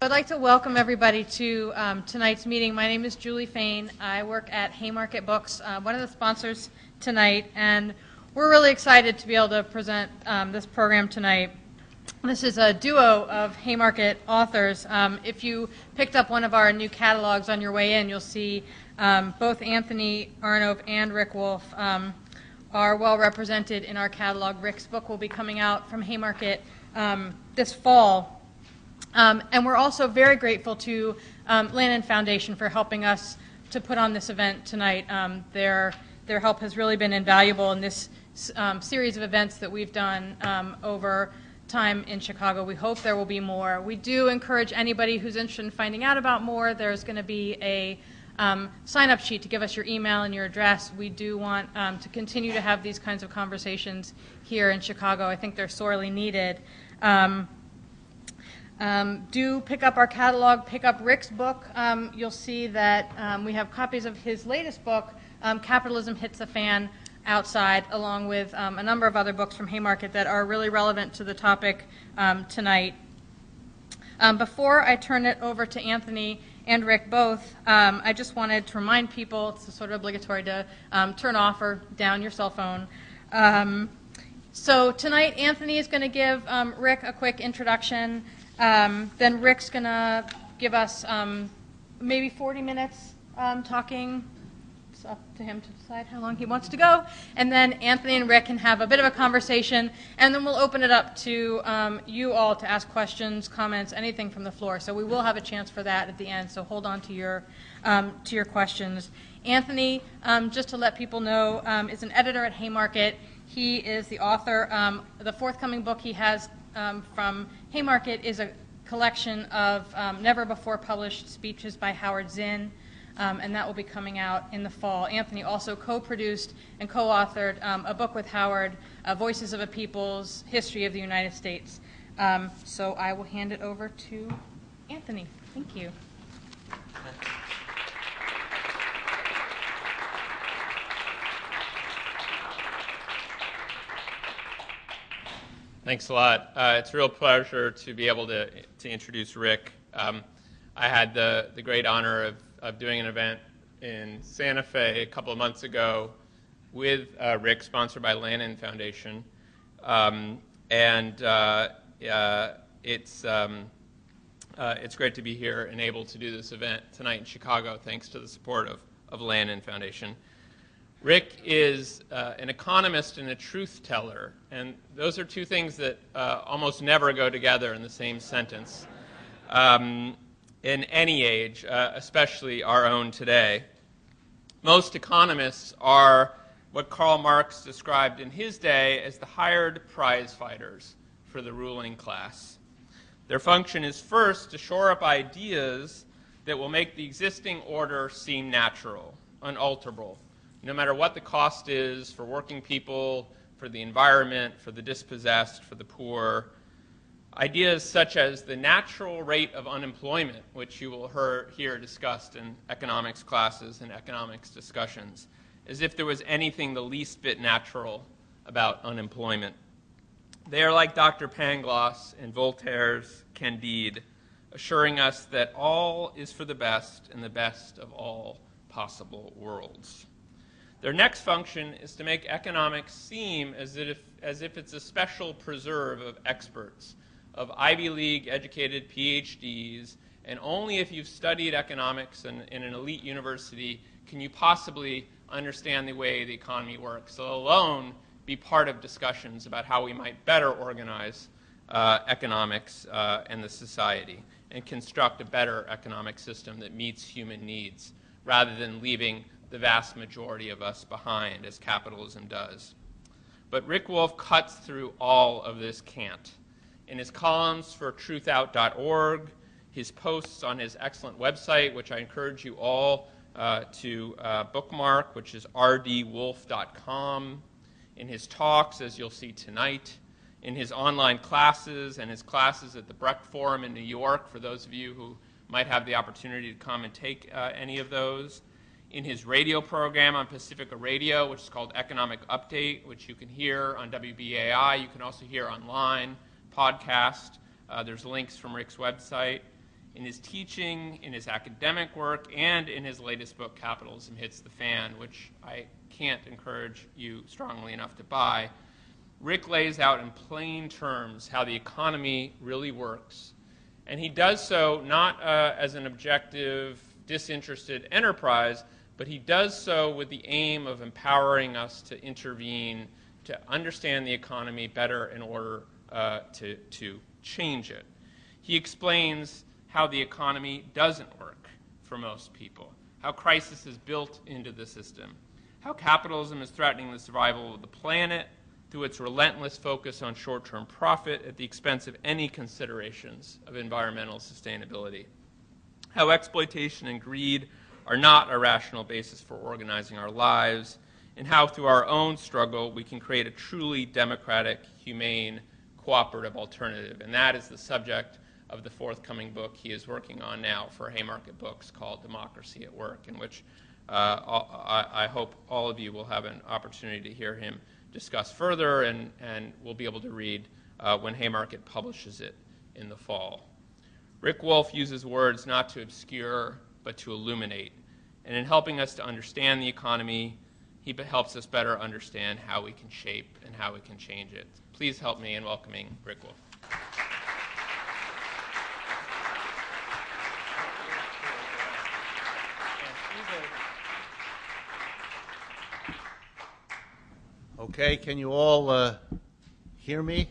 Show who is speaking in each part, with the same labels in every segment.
Speaker 1: I'd like to welcome everybody to tonight's meeting. My name is Julie Fain. I work at Haymarket Books, one of the sponsors tonight, and we're really excited to be able to present this program tonight. This is a duo of Haymarket authors. If you picked up one of our new catalogs on your way in, you'll see both Anthony Arnove and Rick Wolf are well represented in our catalog. Rick's book will be coming out from Haymarket this fall. And we're also very grateful to Lannan Foundation for helping us to put on this event tonight. Their help has really been invaluable in this series of events that we've done over time in Chicago. We hope there will be more. We do encourage anybody who's interested in finding out about more. There's going to be a sign-up sheet to give us your email and your address. We do want to continue to have these kinds of conversations here in Chicago. I think they're sorely needed. Do pick up our catalog, pick up Rick's book. You'll see that we have copies of his latest book, Capitalism Hits the Fan, outside, along with a number of other books from Haymarket that are really relevant to the topic tonight. Before I turn it over to Anthony and Rick both, I just wanted to remind people, it's sort of obligatory to turn off or down your cell phone. So tonight, Anthony is going to give Rick a quick introduction. Then Rick's going to give us maybe 40 minutes talking. It's up to him to decide how long he wants to go. And then Anthony and Rick can have a bit of a conversation, and then we'll open it up to you all to ask questions, comments, anything from the floor. So we will have a chance for that at the end, so hold on to your questions. Anthony, just to let people know, is an editor at Haymarket. He is the author. The forthcoming book he has from Haymarket is a collection of never-before-published speeches by Howard Zinn, and that will be coming out in the fall. Anthony also co-produced and co-authored a book with Howard, Voices of a People's History of the United States. So I will hand it over to Anthony. Thank you.
Speaker 2: Thanks a lot. It's a real pleasure to be able to introduce Rick. I had the great honor of doing an event in Santa Fe a couple of months ago with Rick, sponsored by Lannan Foundation. It's great to be here and able to do this event tonight in Chicago, thanks to the support of Lannan Foundation. Rick is an economist and a truth teller, and those are two things that almost never go together in the same sentence in any age, especially our own today. Most economists are what Karl Marx described in his day as the hired prize fighters for the ruling class. Their function is first to shore up ideas that will make the existing order seem natural, unalterable, no matter what the cost is for working people, for the environment, for the dispossessed, for the poor. Ideas such as the natural rate of unemployment, which you will hear discussed in economics classes and economics discussions, as if there was anything the least bit natural about unemployment. They are like Dr. Pangloss in Voltaire's Candide, assuring us that all is for the best in the best of all possible worlds. Their next function is to make economics seem as if it's a special preserve of experts, of Ivy League educated PhDs, and only if you've studied economics in an elite university can you possibly understand the way the economy works, so alone be part of discussions about how we might better organize economics and the society and construct a better economic system that meets human needs rather than leaving the vast majority of us behind, as capitalism does. But Rick Wolf cuts through all of this cant. In his columns for truthout.org, his posts on his excellent website, which I encourage you all to bookmark, which is rdwolf.com, in his talks, as you'll see tonight, in his online classes and his classes at the Brecht Forum in New York, for those of you who might have the opportunity to come and take any of those, in his radio program on Pacifica Radio, which is called Economic Update, which you can hear on WBAI. You can also hear online, podcast. There's links from Rick's website. in his teaching, in his academic work, and in his latest book, Capitalism Hits the Fan, which I can't encourage you strongly enough to buy. Rick lays out in plain terms how the economy really works, and he does so not as an objective, disinterested enterprise, but he does so with the aim of empowering us to intervene, to understand the economy better in order to change it. He explains how the economy doesn't work for most people, how crisis is built into the system, how capitalism is threatening the survival of the planet through its relentless focus on short-term profit at the expense of any considerations of environmental sustainability, how exploitation and greed are not a rational basis for organizing our lives, and how through our own struggle we can create a truly democratic, humane, cooperative alternative. And that is the subject of the forthcoming book he is working on now for Haymarket Books called Democracy at Work, in which I hope all of you will have an opportunity to hear him discuss further and will be able to read when Haymarket publishes it in the fall. Rick Wolf uses words not to obscure but to illuminate. And in helping us to understand the economy, he helps us better understand how we can shape and how we can change it. Please help me in welcoming Rick Wolf.
Speaker 3: Okay, can you all hear me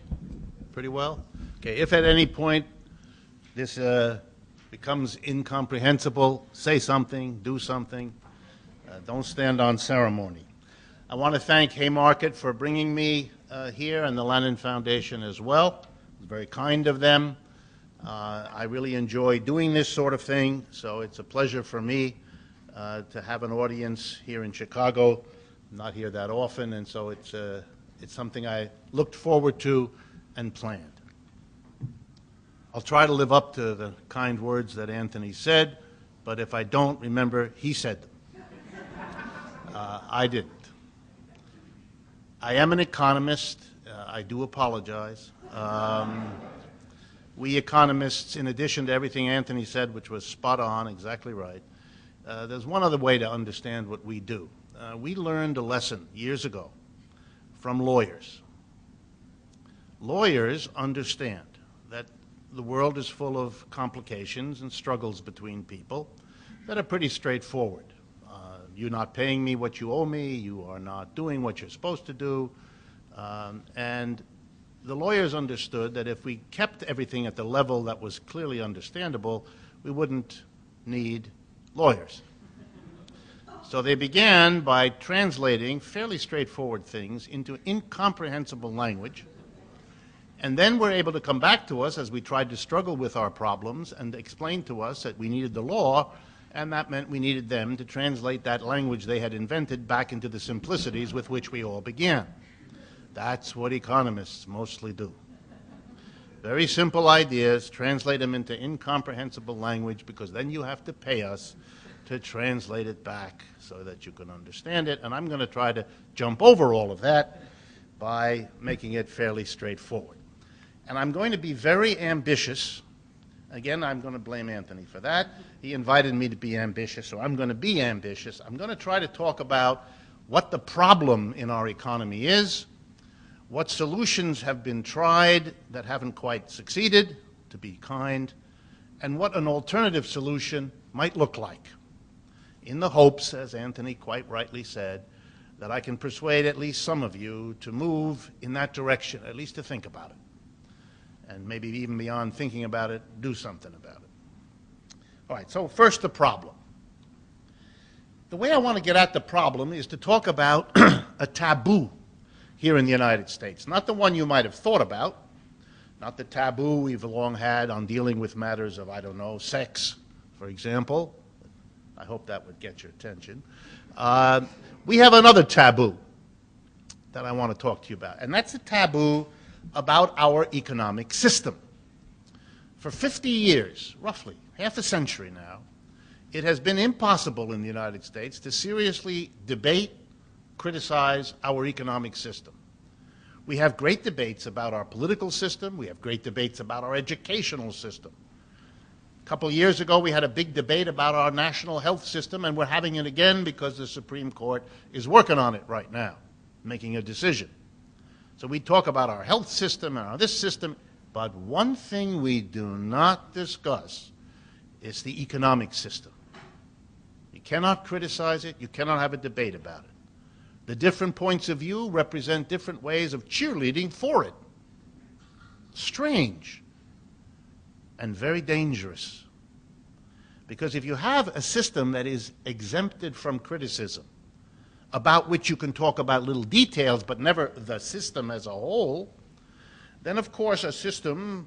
Speaker 3: pretty well? Okay, if at any point this becomes incomprehensible, say something, do something. Don't stand on ceremony. I want to thank Haymarket for bringing me here and the Lannan Foundation as well. It was very kind of them. I really enjoy doing this sort of thing, so it's a pleasure for me to have an audience here in Chicago. I'm not here that often, and so it's something I looked forward to and planned. I'll try to live up to the kind words that Anthony said, but if I don't, remember, he said them. I didn't. I am an economist. I do apologize. We economists, in addition to everything Anthony said, which was spot on, exactly right, there's one other way to understand what we do. We learned a lesson years ago from lawyers. Lawyers understand that the world is full of complications and struggles between people that are pretty straightforward. You're not paying me what you owe me, you are not doing what you're supposed to do, and the lawyers understood that if we kept everything at the level that was clearly understandable, we wouldn't need lawyers. So they began by translating fairly straightforward things into incomprehensible language, and then were able to come back to us as we tried to struggle with our problems and explain to us that we needed the law, and that meant we needed them to translate that language they had invented back into the simplicities with which we all began. That's what economists mostly do. Very simple ideas, translate them into incomprehensible language, because then you have to pay us to translate it back so that you can understand it. And I'm going to try to jump over all of that by making it fairly straightforward. And I'm going to be very ambitious. Again, I'm going to blame Anthony for that. He invited me to be ambitious, so I'm going to be ambitious. I'm going to try to talk about what the problem in our economy is, what solutions have been tried that haven't quite succeeded, to be kind, and what an alternative solution might look like, in the hopes, as Anthony quite rightly said, that I can persuade at least some of you to move in that direction, at least to think about it. And maybe even beyond thinking about it, do something about it. All right, so first the problem. The way I want to get at the problem is to talk about a taboo here in the United States. Not the one you might have thought about, not the taboo we've long had on dealing with matters of, I don't know, sex, for example. I hope that would get your attention. We have another taboo that I want to talk to you about, and that's a taboo about our economic system. For 50 years, roughly, half a century now, it has been impossible in the United States to seriously debate, criticize our economic system. We have great debates about our political system. We have great debates about our educational system. A couple of years ago, we had a big debate about our national health system, and we're having it again because the Supreme Court is working on it right now, making a decision. So we talk about our health system and our this system, but one thing we do not discuss is the economic system. You cannot criticize it. You cannot have a debate about it. The different points of view represent different ways of cheerleading for it. Strange and very dangerous. Because if you have a system that is exempted from criticism, about which you can talk about little details but never the system as a whole, then of course a system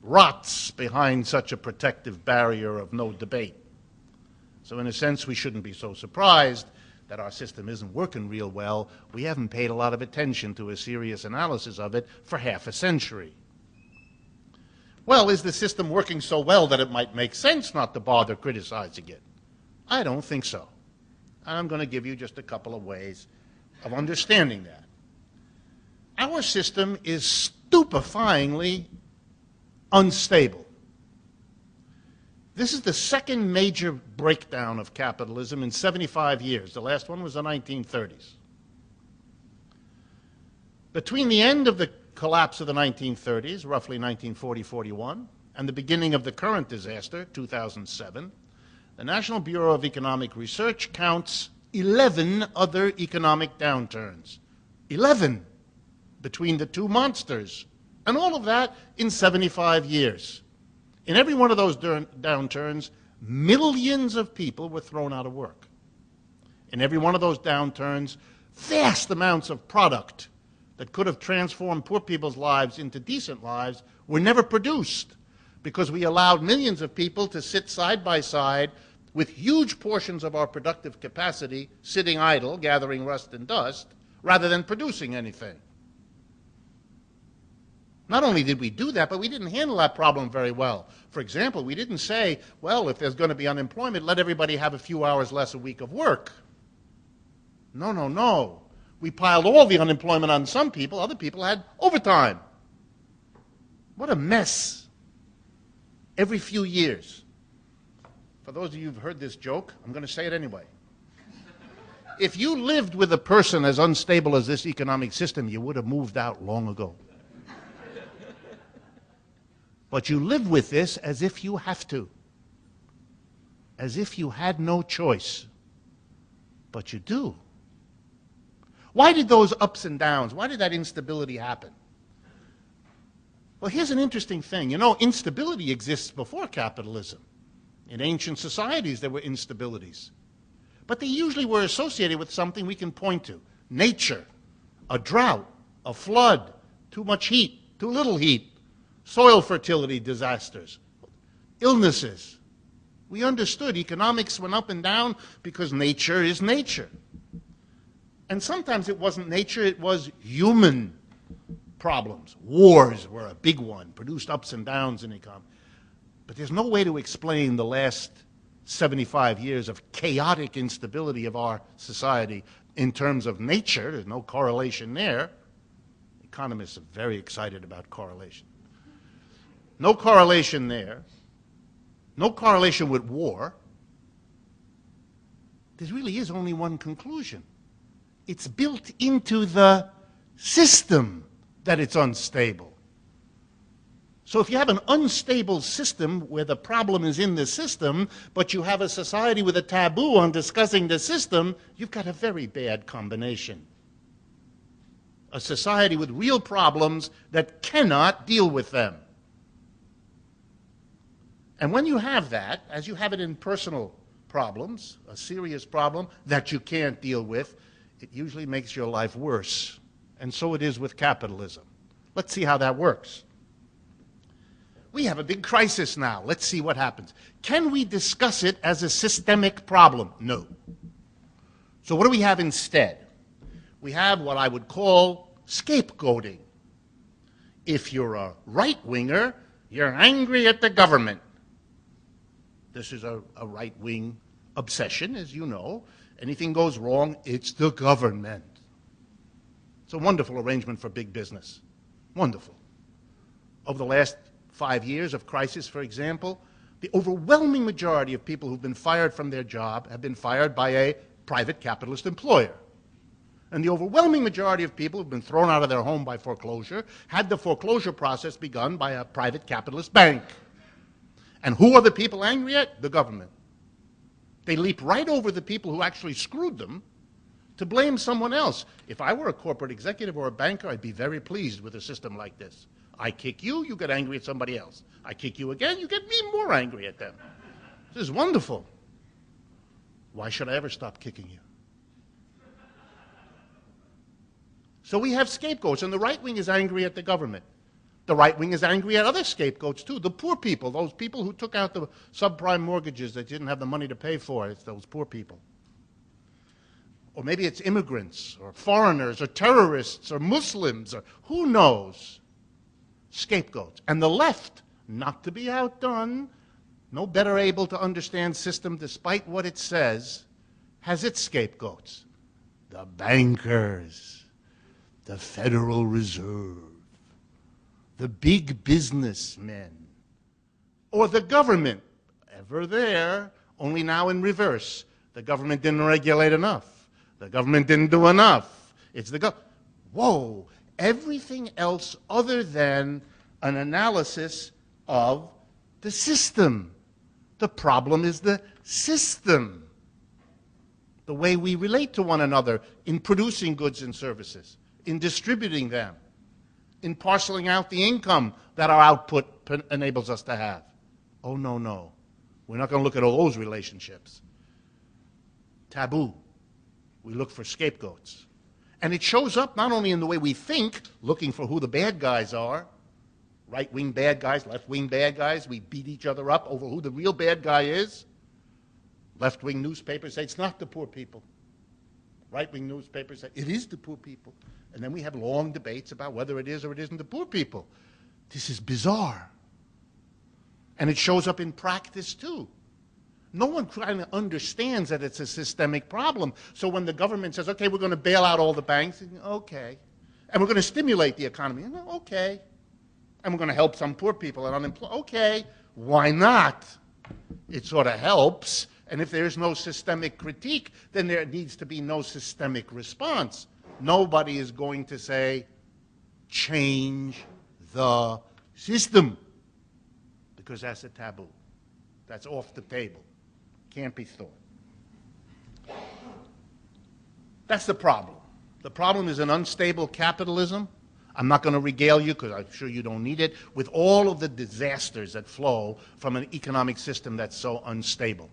Speaker 3: rots behind such a protective barrier of no debate. So in a sense, we shouldn't be so surprised that our system isn't working real well. We haven't paid a lot of attention to a serious analysis of it for half a century. Well, is the system working so well that it might make sense not to bother criticizing it? I don't think so. I'm going to give you just a couple of ways of understanding that. Our system is stupefyingly unstable. This is the second major breakdown of capitalism in 75 years. The last one was the 1930s. Between the end of the collapse of the 1930s, roughly 1940-41, and the beginning of the current disaster, 2007, the National Bureau of Economic Research counts 11 other economic downturns. 11 between the two monsters. And all of that in 75 years. In every one of those downturns, millions of people were thrown out of work. In every one of those downturns, vast amounts of product that could have transformed poor people's lives into decent lives were never produced because we allowed millions of people to sit side by side with huge portions of our productive capacity sitting idle, gathering rust and dust, rather than producing anything. Not only did we do that, but we didn't handle that problem very well. For example, we didn't say, well, if there's going to be unemployment, let everybody have a few hours less a week of work. No, no, no. We piled all the unemployment on some people. Other people had overtime. What a mess. Every few years. For those of you who've heard this joke, I'm going to say it anyway. If you lived with a person as unstable as this economic system, you would have moved out long ago. But you live with this as if you have to. As if you had no choice. But you do. Why did those ups and downs, why did that instability happen? Well, here's an interesting thing. You know, instability exists before capitalism. In ancient societies, there were instabilities. But they usually were associated with something we can point to. Nature, a drought, a flood, too much heat, too little heat, soil fertility disasters, illnesses. We understood economics went up and down because nature is nature. And sometimes it wasn't nature, it was human problems. Wars were a big one, produced ups and downs in economy. But there's no way to explain the last 75 years of chaotic instability of our society in terms of nature. There's no correlation there. Economists are very excited about correlation. No correlation there. No correlation with war. There really is only one conclusion. It's built into the system that it's unstable. So if you have an unstable system where the problem is in the system, but you have a society with a taboo on discussing the system, you've got a very bad combination. A society with real problems that cannot deal with them. And when you have that, as you have it in personal problems, a serious problem that you can't deal with, it usually makes your life worse. And so it is with capitalism. Let's see how that works. We have a big crisis now. Let's see what happens. Can we discuss it as a systemic problem? No. So what do we have instead? We have what I would call scapegoating. If you're a right-winger, you're angry at the government. This is a right-wing obsession, as you know. Anything goes wrong, it's the government. It's a wonderful arrangement for big business. Wonderful. Over the last 5 years of crisis, for example, The overwhelming majority of people who've been fired from their job have been fired by a private capitalist employer. And the overwhelming majority of people who've been thrown out of their home by foreclosure had the foreclosure process begun by a private capitalist bank. And who are the people angry at? The government. They leap right over the people who actually screwed them to blame someone else. If I were a corporate executive or a banker, I'd be very pleased with a system like this. I kick you, you get angry at somebody else. I kick you again, you get me more angry at them. This is wonderful. Why should I ever stop kicking you? So we have scapegoats, and the right wing is angry at the government. The right wing is angry at other scapegoats, too. The poor people, those people who took out the subprime mortgages that didn't have the money to pay for, it's those poor people. Or maybe it's immigrants, or foreigners, or terrorists, or Muslims, or who knows. Scapegoats. And the left, not to be outdone, no better able to understand system despite what it says, has its scapegoats. The bankers. The Federal Reserve, the big businessmen, or the government, ever there, only now in reverse. The government didn't regulate enough. The government didn't do enough. It's the whoa, everything else other than an analysis of the system. The problem is the system, the way we relate to one another in producing goods and services, in distributing them, in parceling out the income that our output enables us to have. Oh, no, no. We're not going to look at all those relationships. Taboo. We look for scapegoats. And it shows up not only in the way we think, looking for who the bad guys are, right-wing bad guys, left-wing bad guys. We beat each other up over who the real bad guy is. Left-wing newspapers say it's not the poor people. Right-wing newspapers say it is the poor people. And then we have long debates about whether it is or it isn't the poor people. This is bizarre. And it shows up in practice, too. No one kind of understands that it's a systemic problem. So when the government says, okay, we're going to bail out all the banks, okay. And we're going to stimulate the economy, okay. And we're going to help some poor people and unemployed, okay. Why not? It sort of helps. And if there is no systemic critique, then there needs to be no systemic response. Nobody is going to say, change the system, because that's a taboo. That's off the table. Can't be thought. That's the problem. The problem is an unstable capitalism. I'm not going to regale you, because I'm sure you don't need it, with all of the disasters that flow from an economic system that's so unstable.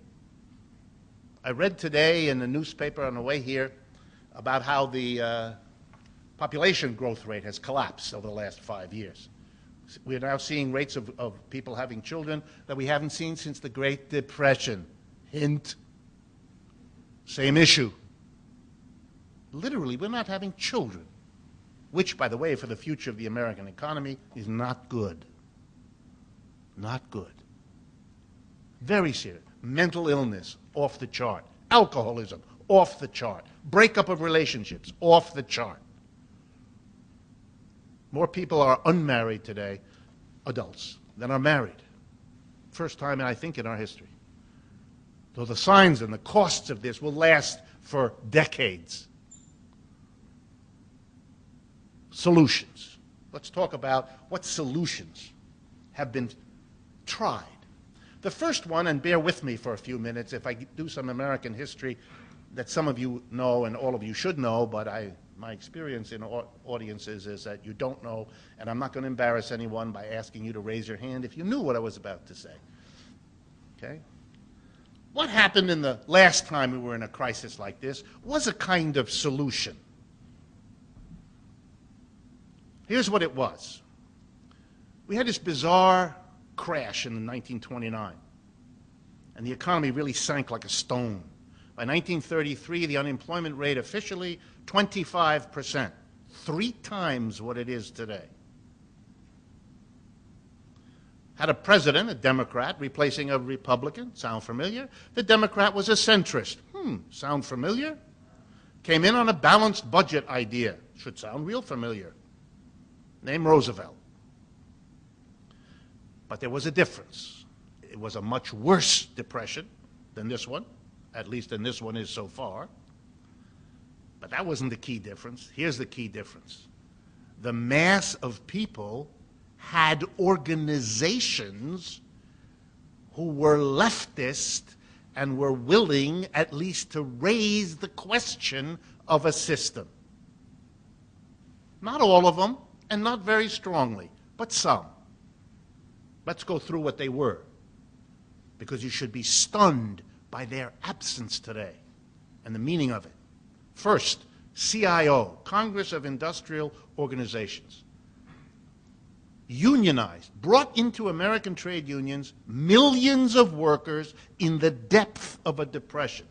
Speaker 3: I read today in the newspaper on the way here about how the population growth rate has collapsed over the last 5 years. We're now seeing rates of people having children that we haven't seen since the Great Depression. Hint. Same issue. Literally, we're not having children, which, by the way, for the future of the American economy is not good. Not good. Very serious. Mental illness, off the chart. Alcoholism, off the chart. Breakup of relationships, off the chart. More people are unmarried today, adults, than are married. First time, I think, in our history. So the signs and the costs of this will last for decades. Solutions. Let's talk about what solutions have been tried. The first one, and bear with me for a few minutes if I do some American history that some of you know and all of you should know, but my experience in audiences is that you don't know, and I'm not going to embarrass anyone by asking you to raise your hand if you knew what I was about to say. Okay? What happened in the last time we were in a crisis like this was a kind of solution. Here's what it was. We had this bizarre crash in 1929, and the economy really sank like a stone. By 1933, the unemployment rate officially 25%, 3 times what it is today. Had a president, a Democrat, replacing a Republican. Sound familiar? The Democrat was a centrist. Sound familiar? Came in on a balanced budget idea. Should sound real familiar. Name Roosevelt. But there was a difference. It was a much worse depression than this one, at least than this one is so far. But that wasn't the key difference. Here's the key difference. The mass of people had organizations who were leftist and were willing at least to raise the question of a system. Not all of them, and not very strongly, but some. Let's go through what they were, because you should be stunned by their absence today and the meaning of it. First, CIO, Congress of Industrial Organizations. Unionized, brought into American trade unions millions of workers in the depth of a depression.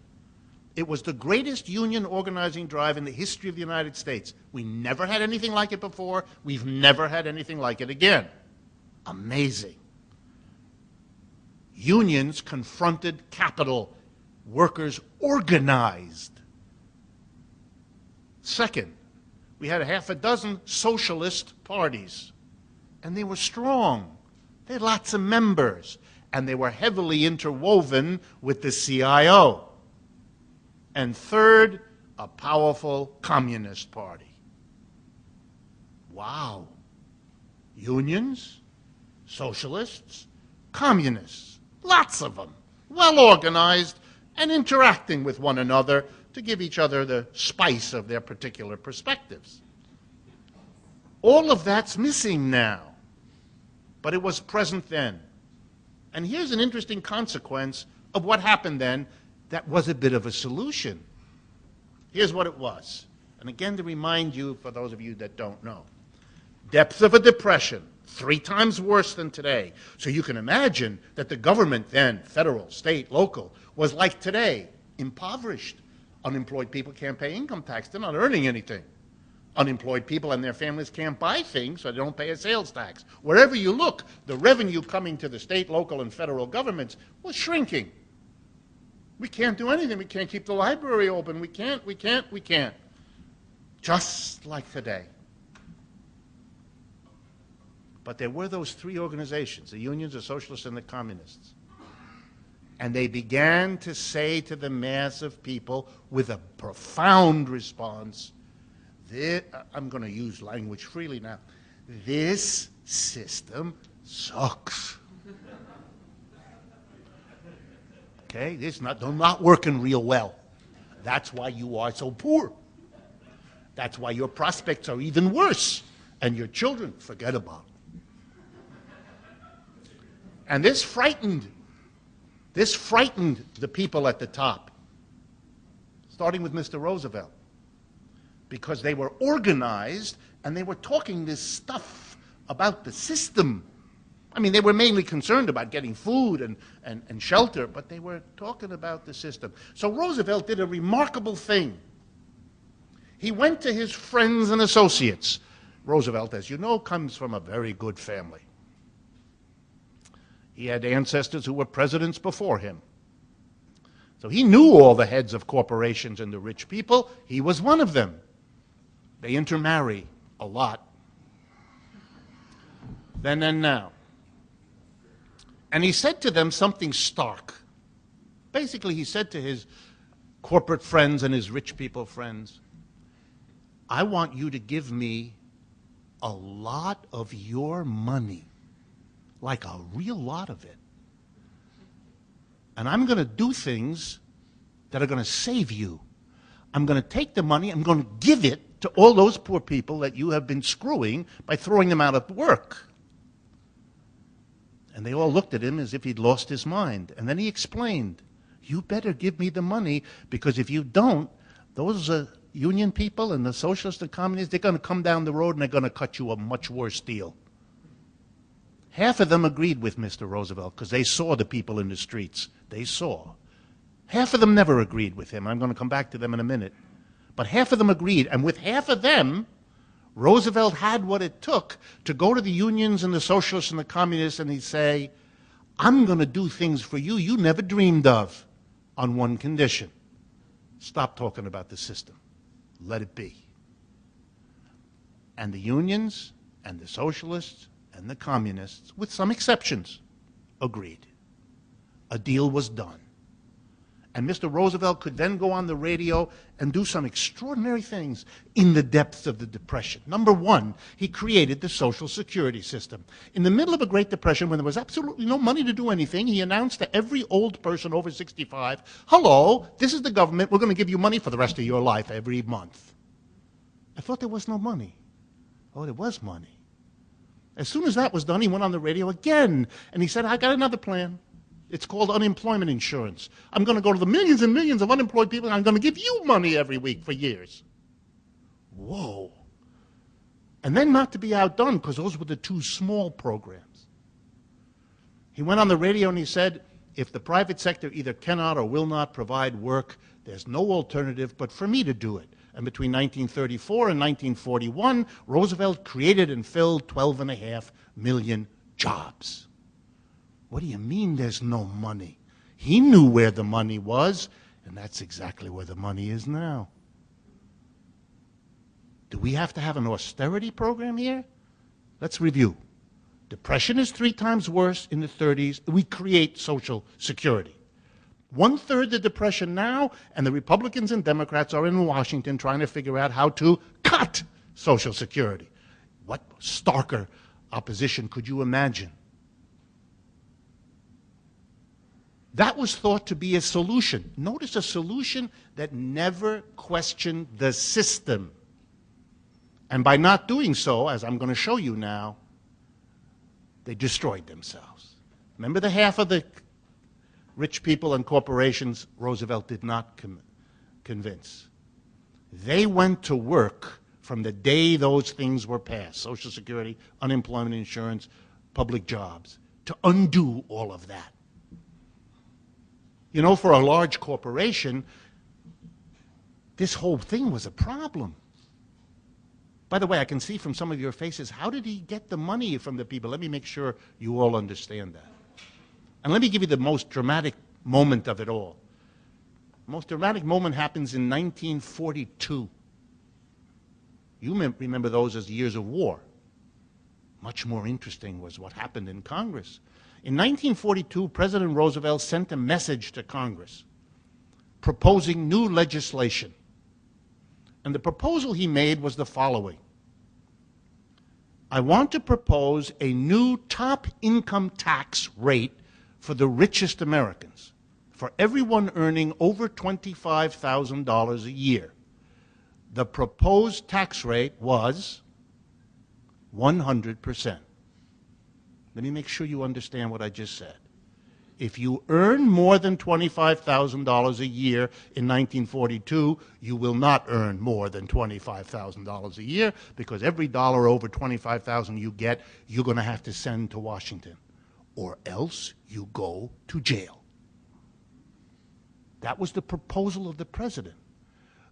Speaker 3: It was the greatest union organizing drive in the history of the United States. We never had anything like it before. We've never had anything like it again. Amazing. Unions confronted capital. Workers organized. Second, we had a half a dozen socialist parties. And they were strong. They had lots of members. And they were heavily interwoven with the CIO. And third, a powerful communist party. Wow. Unions, socialists, communists, lots of them, well organized and interacting with one another to give each other the spice of their particular perspectives. All of that's missing now, but it was present then. And here's an interesting consequence of what happened then that was a bit of a solution. Here's what it was. And again, to remind you, for those of you that don't know, depth of a depression, 3 times worse than today. So you can imagine that the government then, federal, state, local, was like today, impoverished. Unemployed people can't pay income tax. They're not earning anything. Unemployed people and their families can't buy things, so they don't pay a sales tax. Wherever you look, the revenue coming to the state, local, and federal governments was shrinking. We can't do anything. We can't keep the library open. We can't. Just like today. But there were those 3 organizations, the unions, the socialists, and the communists. And they began to say to the mass of people with a profound response, I'm going to use language freely now, this system sucks. Okay, this is not working real well. That's why you are so poor. That's why your prospects are even worse. And your children, forget about it. And this frightened the people at the top, starting with Mr. Roosevelt, because they were organized and they were talking this stuff about the system. I mean, they were mainly concerned about getting food and shelter, but they were talking about the system. So Roosevelt did a remarkable thing. He went to his friends and associates. Roosevelt, as you know, comes from a very good family. He had ancestors who were presidents before him. So he knew all the heads of corporations and the rich people. He was one of them. They intermarry a lot. Then and now. And he said to them something stark. Basically, he said to his corporate friends and his rich people friends, I want you to give me a lot of your money, like a real lot of it. And I'm going to do things that are going to save you. I'm going to take the money, I'm going to give it to all those poor people that you have been screwing by throwing them out of work. And they all looked at him as if he'd lost his mind. And then he explained, you better give me the money, because if you don't, those union people and the socialists and communists, they're going to come down the road and they're going to cut you a much worse deal. Half of them agreed with Mr. Roosevelt because they saw the people in the streets. They saw. Half of them never agreed with him. I'm going to come back to them in a minute. But half of them agreed. And with half of them, Roosevelt had what it took to go to the unions and the socialists and the communists and he'd say, I'm going to do things for you you never dreamed of on one condition. Stop talking about the system. Let it be. And the unions and the socialists and the communists, with some exceptions, agreed. a deal was done. And Mr. Roosevelt could then go on the radio and do some extraordinary things in the depths of the Depression. Number one, he created the Social Security system. In the middle of a Great Depression, when there was absolutely no money to do anything, he announced to every old person over 65, hello, this is the government, we're going to give you money for the rest of your life every month. I thought there was no money. Oh, there was money. As soon as that was done, he went on the radio again, and he said, I got another plan. It's called unemployment insurance. I'm going to go to the millions and millions of unemployed people, and I'm going to give you money every week for years. Whoa. And then, not to be outdone, because those were the two small programs, he went on the radio and he said, if the private sector either cannot or will not provide work, there's no alternative but for me to do it. And between 1934 and 1941, Roosevelt created and filled 12.5 million jobs. What do you mean there's no money? He knew where the money was, and that's exactly where the money is now. Do we have to have an austerity program here? Let's review. Depression is 3 times worse in the 30s. We create Social Security. 1/3 the Depression now, and the Republicans and Democrats are in Washington trying to figure out how to cut Social Security. What starker opposition could you imagine? That was thought to be a solution. Notice a solution that never questioned the system. And by not doing so, as I'm going to show you now, they destroyed themselves. Remember the half of the rich people and corporations Roosevelt did not convince. They went to work from the day those things were passed, Social Security, unemployment insurance, public jobs, to undo all of that. You know, for a large corporation, this whole thing was a problem. By the way, I can see from some of your faces, how did he get the money from the people? Let me make sure you all understand that. And let me give you the most dramatic moment of it all. The most dramatic moment happens in 1942. You remember those as years of war. Much more interesting was what happened in Congress. In 1942, President Roosevelt sent a message to Congress proposing new legislation. And the proposal he made was the following. I want to propose a new top income tax rate for the richest Americans, for everyone earning over $25,000 a year. The proposed tax rate was 100%. Let me make sure you understand what I just said. If you earn more than $25,000 a year in 1942, you will not earn more than $25,000 a year, because every dollar over $25,000 you get, you're going to have to send to Washington, or else you go to jail. That was the proposal of the president.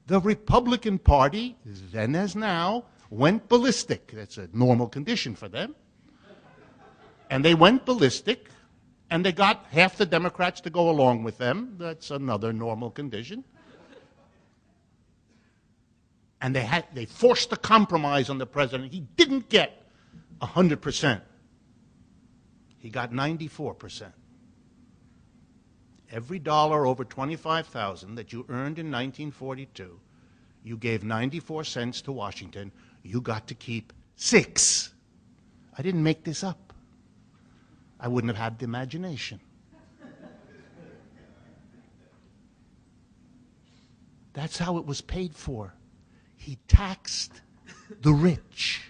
Speaker 3: The Republican Party, then as now, went ballistic. That's a normal condition for them. And they went ballistic, and they got half the Democrats to go along with them. That's another normal condition. And they forced a compromise on the president. He didn't get 100%. He got 94%. Every dollar over $25,000 that you earned in 1942, you gave 94 cents to Washington. You got to keep 6. I didn't make this up. I wouldn't have had the imagination. That's how it was paid for. He taxed the rich.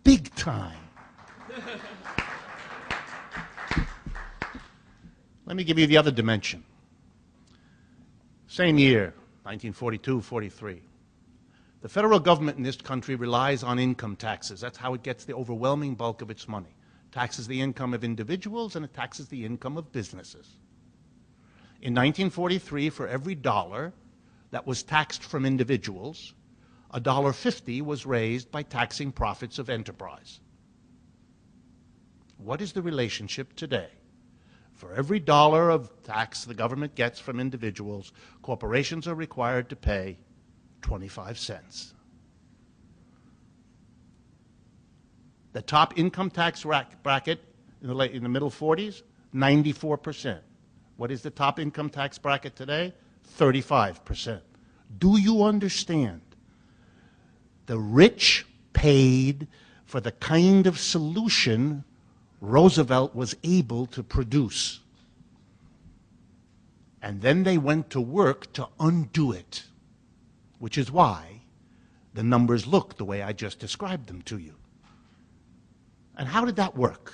Speaker 3: Big time. Let me give you the other dimension. Same year, 1942-43. The federal government in this country relies on income taxes. That's how it gets the overwhelming bulk of its money. Taxes the income of individuals, and it taxes the income of businesses. In 1943, for every dollar that was taxed from individuals, $1.50 was raised by taxing profits of enterprise. What is the relationship today? For every dollar of tax the government gets from individuals, corporations are required to pay 25 cents. The top income tax bracket in the middle 40s, 94%. What is the top income tax bracket today? 35%. Do you understand? The rich paid for the kind of solution Roosevelt was able to produce. And then they went to work to undo it, which is why the numbers look the way I just described them to you. And how did that work?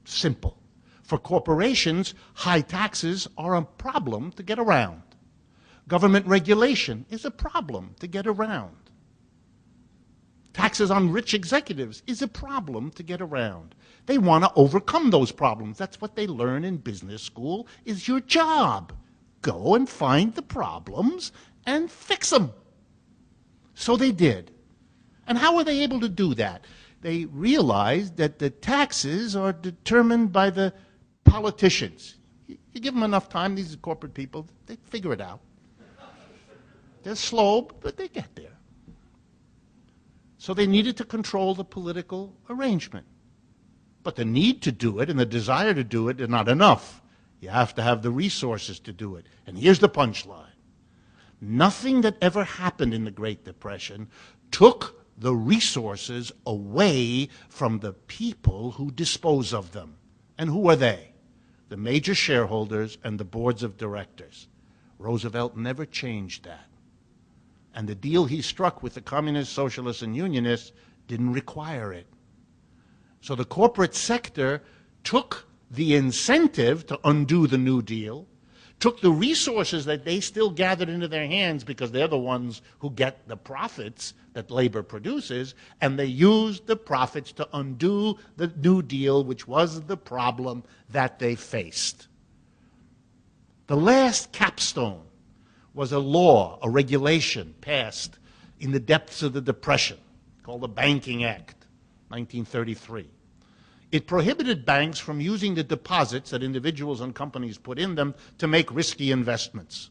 Speaker 3: Simple. For corporations, high taxes are a problem to get around. Government regulation is a problem to get around. Taxes on rich executives is a problem to get around. They want to overcome those problems. That's what they learn in business school, is your job. Go and find the problems and fix them. So they did. And how were they able to do that? They realized that the taxes are determined by the politicians. You give them enough time, these are corporate people, they figure it out. They're slow, but they get there. So they needed to control the political arrangement. But the need to do it and the desire to do it are not enough. You have to have the resources to do it. And here's the punchline. Nothing that ever happened in the Great Depression took the resources away from the people who dispose of them. And who are they? The major shareholders and the boards of directors. Roosevelt never changed that. And the deal he struck with the communists, socialists, and unionists didn't require it. So the corporate sector took the incentive to undo the New Deal, took the resources that they still gathered into their hands because they're the ones who get the profits that labor produces, and they used the profits to undo the New Deal, which was the problem that they faced. The last capstone was a law, a regulation passed in the depths of the Depression called the Banking Act, 1933. It prohibited banks from using the deposits that individuals and companies put in them to make risky investments.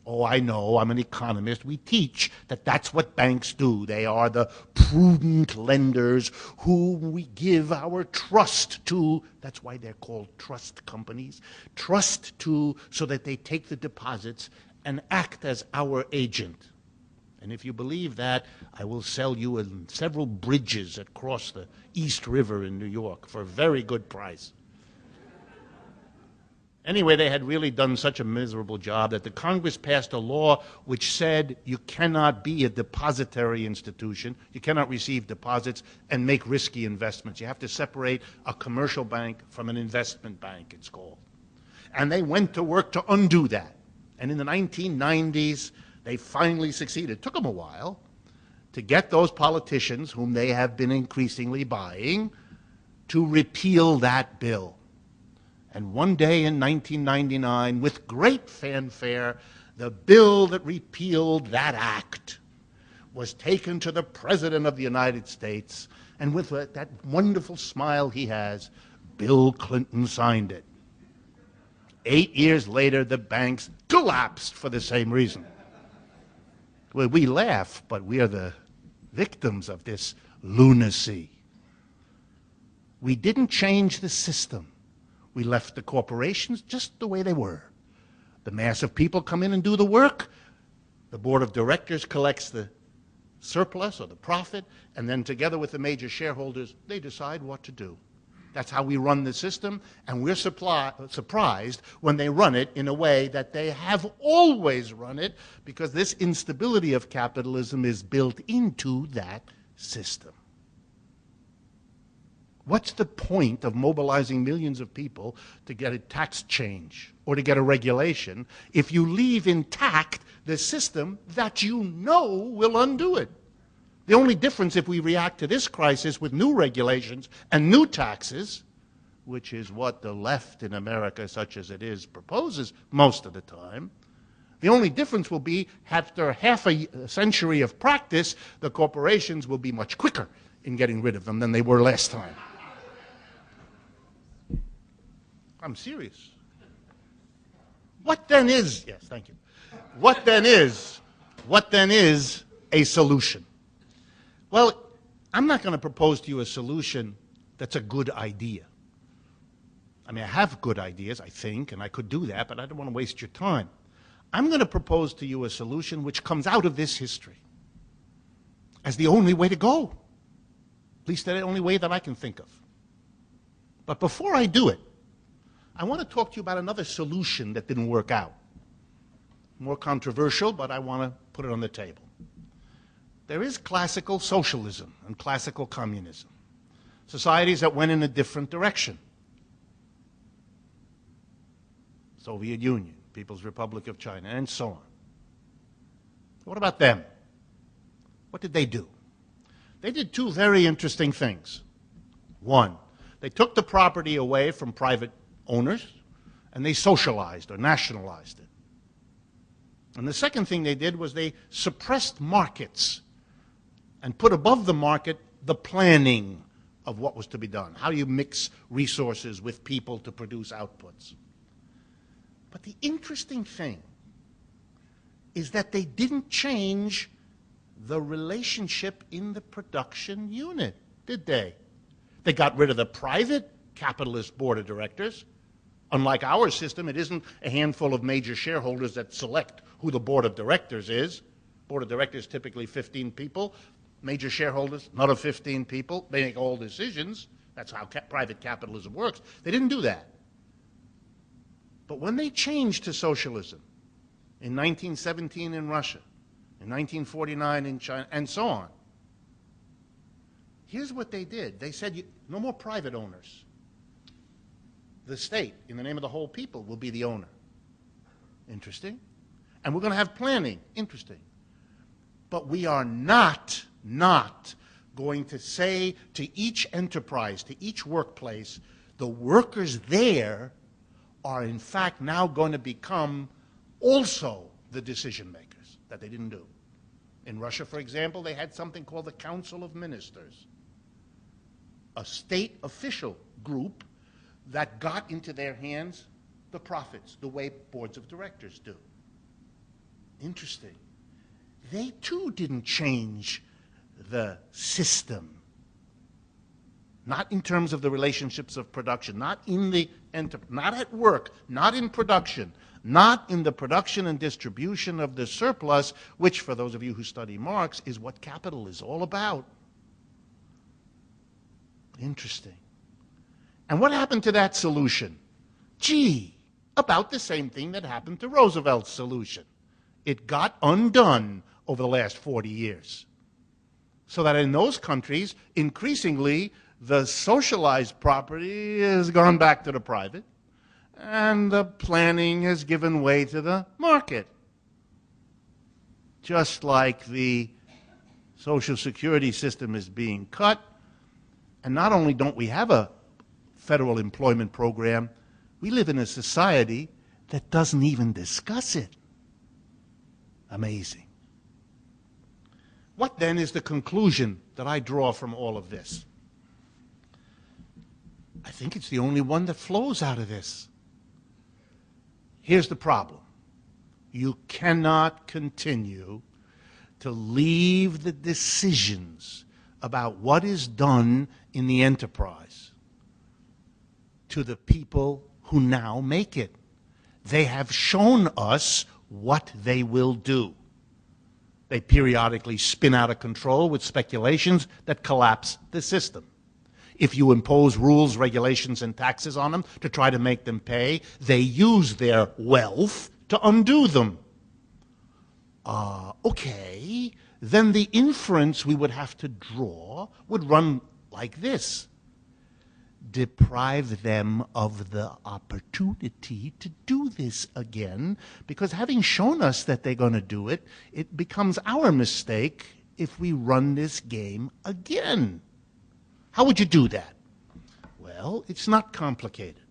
Speaker 3: Oh, I know, I'm an economist. We teach that that's what banks do. They are the prudent lenders whom we give our trust to. That's why they're called trust companies. Trust to, so that they take the deposits and act as our agent. And if you believe that, I will sell you several bridges that cross the East River in New York for a very good price. Anyway, they had really done such a miserable job that the Congress passed a law which said you cannot be a depository institution, you cannot receive deposits and make risky investments. You have to separate a commercial bank from an investment bank, it's called. And they went to work to undo that. And in the 1990s, they finally succeeded. It took them a while to get those politicians, whom they have been increasingly buying, to repeal that bill. And one day in 1999, with great fanfare, the bill that repealed that act was taken to the President of the United States, and with that wonderful smile he has, Bill Clinton signed it. 8 years later, the banks collapsed for the same reason. Well, we laugh, but we are the victims of this lunacy. We didn't change the system. We left the corporations just the way they were. The mass of people come in and do the work. The board of directors collects the surplus or the profit, and then together with the major shareholders, they decide what to do. That's how we run the system, and we're surprised when they run it in a way that they have always run it, because this instability of capitalism is built into that system. What's the point of mobilizing millions of people to get a tax change or to get a regulation if you leave intact the system that you know will undo it? The only difference if we react to this crisis with new regulations and new taxes, which is what the left in America, such as it is, proposes most of the time, the only difference will be after half a century of practice, the corporations will be much quicker in getting rid of them than they were last time. I'm serious. What then is, yes, thank you. What then is a solution? Well, I'm not going to propose to you a solution that's a good idea. I mean, I have good ideas, I think, and I could do that, but I don't want to waste your time. I'm going to propose to you a solution which comes out of this history as the only way to go. At least the only way that I can think of. But before I do it, I want to talk to you about another solution that didn't work out. More controversial, but I want to put it on the table. There is classical socialism and classical communism. Societies that went in a different direction. Soviet Union, People's Republic of China, and so on. What about them? What did they do? They did two very interesting things. One, they took the property away from private owners, and they socialized or nationalized it. And the second thing they did was they suppressed markets and put above the market the planning of what was to be done, how you mix resources with people to produce outputs. But the interesting thing is that they didn't change the relationship in the production unit, did they? They got rid of the private capitalist board of directors. Unlike our system, it isn't a handful of major shareholders that select who the board of directors is. Board of directors typically 15 people. Major shareholders, another 15 people. They make all decisions. That's how private capitalism works. They didn't do that. But when they changed to socialism in 1917 in Russia, in 1949 in China, and so on, here's what they did. They said, no more private owners. The state, in the name of the whole people, will be the owner. Interesting. And we're going to have planning. Interesting. But we are not going to say to each enterprise, to each workplace, the workers there are in fact now going to become also the decision makers, that they didn't do. In Russia, for example, they had something called the Council of Ministers, a state official group that got into their hands the profits, the way boards of directors do. Interesting. They too didn't change the system. Not in terms of the relationships of production, not in the not at work, not in production, not in the production and distribution of the surplus, which, for those of you who study Marx, is what capital is all about. Interesting. And what happened to that solution? Gee, about the same thing that happened to Roosevelt's solution. It got undone over the last 40 years. So that in those countries, increasingly, the socialized property has gone back to the private, and the planning has given way to the market. Just like the Social Security system is being cut, and not only don't we have a federal employment program, we live in a society that doesn't even discuss it. Amazing. What then is the conclusion that I draw from all of this? I think it's the only one that flows out of this. Here's the problem. You cannot continue to leave the decisions about what is done in the enterprise to the people who now make it. They have shown us what they will do. They periodically spin out of control with speculations that collapse the system. If you impose rules, regulations, and taxes on them to try to make them pay, they use their wealth to undo them. Okay, then the inference we would have to draw would run like this. Deprive them of the opportunity to do this again, because having shown us that they're going to do it, it becomes our mistake if we run this game again. How would you do that? Well, it's not complicated.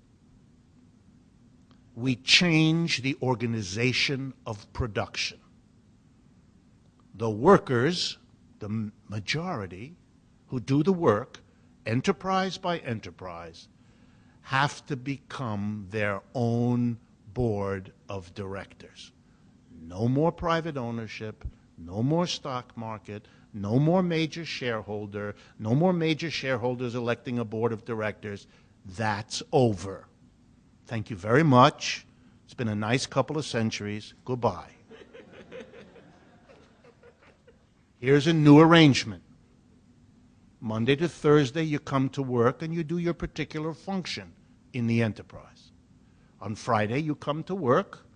Speaker 3: We change the organization of production. The workers, the majority, who do the work, enterprise by enterprise, have to become their own board of directors. No more private ownership, no more stock market, no more major shareholder, no more major shareholders electing a board of directors. That's over. Thank you very much. It's been a nice couple of centuries. Goodbye. Here's a new arrangement. Monday to Thursday, you come to work and you do your particular function in the enterprise. On Friday, you come to work.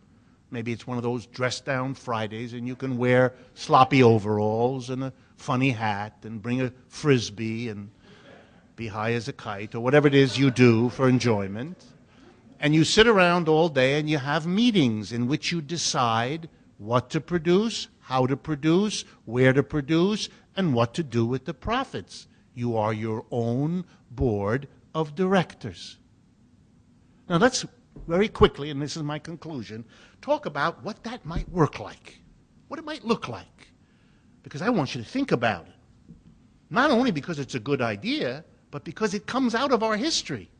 Speaker 3: Maybe it's one of those dress-down Fridays, and you can wear sloppy overalls and a funny hat and bring a Frisbee and be high as a kite, or whatever it is you do for enjoyment. And you sit around all day and you have meetings in which you decide what to produce, how to produce, where to produce, and what to do with the profits. You are your own board of directors. Now let's very quickly, and this is my conclusion, talk about what that might work like, what it might look like. Because I want you to think about it. Not only because it's a good idea, but because it comes out of our history.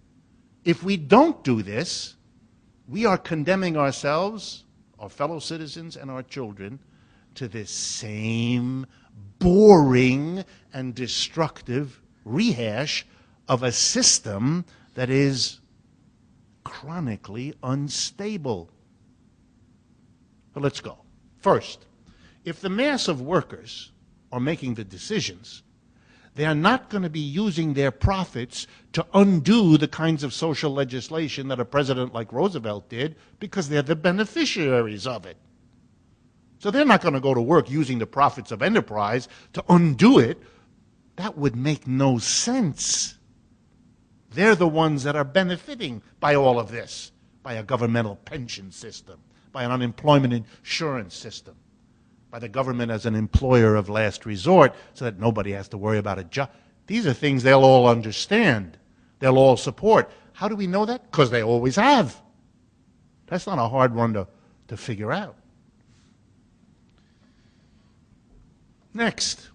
Speaker 3: If we don't do this, we are condemning ourselves, our fellow citizens, and our children to this same boring and destructive rehash of a system that is chronically unstable. But let's go. First, if the mass of workers are making the decisions, they are not going to be using their profits to undo the kinds of social legislation that a president like Roosevelt did, because they're the beneficiaries of it. So they're not going to go to work using the profits of enterprise to undo it. That would make no sense. They're the ones that are benefiting by all of this, by a governmental pension system, by an unemployment insurance system, by the government as an employer of last resort so that nobody has to worry about a job. These are things they'll all understand. They'll all support. How do we know that? Because they always have. That's not a hard one to figure out. Next,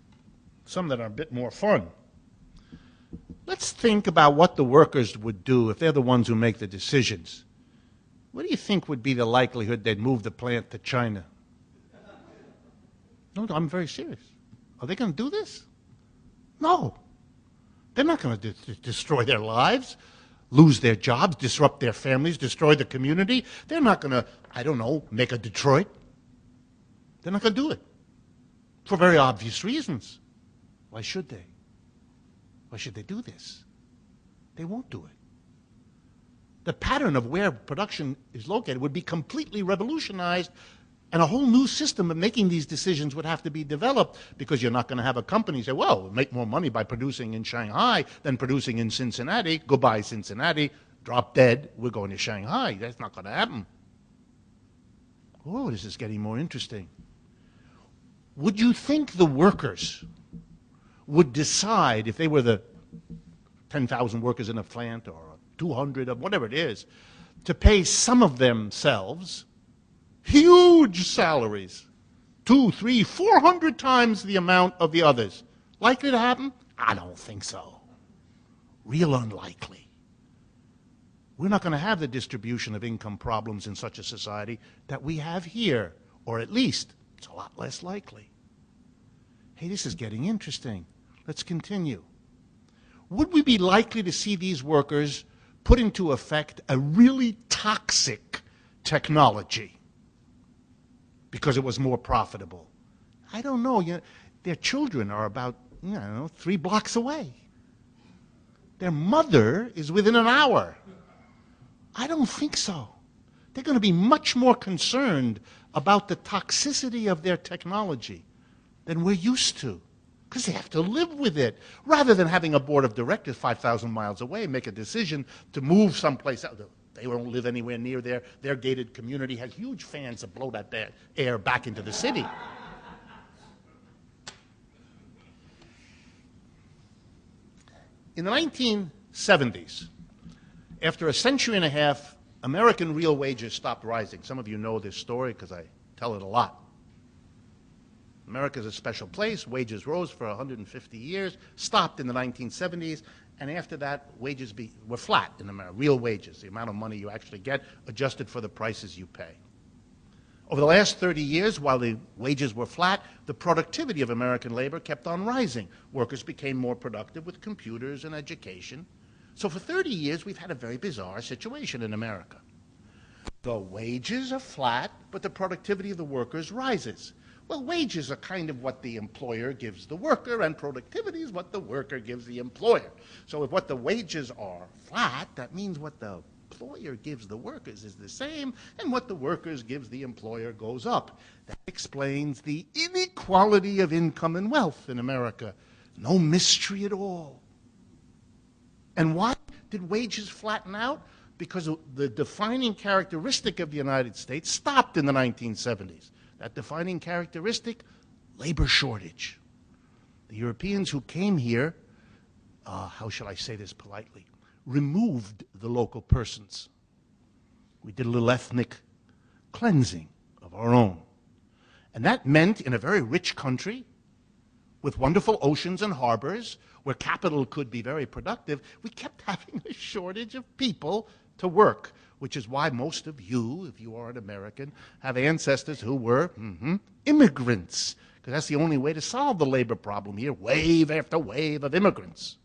Speaker 3: some that are a bit more fun. Let's think about what the workers would do if they're the ones who make the decisions. What do you think would be the likelihood they'd move the plant to China? No, I'm very serious. Are they going to do this? No. They're not going to destroy their lives, lose their jobs, disrupt their families, destroy the community. They're not going to, I don't know, make a Detroit. They're not going to do it. For very obvious reasons. Why should they? Why should they do this? They won't do it. The pattern of where production is located would be completely revolutionized, and a whole new system of making these decisions would have to be developed, because you're not going to have a company say, well, we'll make more money by producing in Shanghai than producing in Cincinnati. Goodbye, Cincinnati. Drop dead. We're going to Shanghai. That's not going to happen. Oh, this is getting more interesting. Would you think the workers would decide, if they were the 10,000 workers in a plant or 200 of whatever it is, to pay some of themselves huge salaries, 200, 300, 400 times the amount of the others? Likely to happen? I don't think so. Real unlikely. We're not going to have the distribution of income problems in such a society that we have here, or at least it's a lot less likely. Hey, this is getting interesting. Let's continue. Would we be likely to see these workers put into effect a really toxic technology because it was more profitable? I don't know. Their children are about, 3 blocks away. Their mother is within an hour. I don't think so. They're going to be much more concerned about the toxicity of their technology than we're used to, because they have to live with it, rather than having a board of directors 5,000 miles away make a decision to move someplace else. They won't live anywhere near their gated community has huge fans that blow that air back into the city. In the 1970s, after a century and a half, American real wages stopped rising. Some of you know this story because I tell it a lot. America's a special place. Wages rose for 150 years, stopped in the 1970s, and after that, wages were flat in America, real wages, the amount of money you actually get, adjusted for the prices you pay. Over the last 30 years, while the wages were flat, the productivity of American labor kept on rising. Workers became more productive with computers and education. So for 30 years, we've had a very bizarre situation in America. The wages are flat, but the productivity of the workers rises. Well, wages are kind of what the employer gives the worker, and productivity is what the worker gives the employer. So if what the wages are flat, that means what the employer gives the workers is the same, and what the workers gives the employer goes up. That explains the inequality of income and wealth in America. No mystery at all. And why did wages flatten out? Because the defining characteristic of the United States stopped in the 1970s. That defining characteristic, labor shortage. The Europeans who came here, how shall I say this politely, removed the local persons. We did a little ethnic cleansing of our own. And that meant in a very rich country, with wonderful oceans and harbors, where capital could be very productive, we kept having a shortage of people to work, which is why most of you, if you are an American, have ancestors who were immigrants, because that's the only way to solve the labor problem here, wave after wave of immigrants.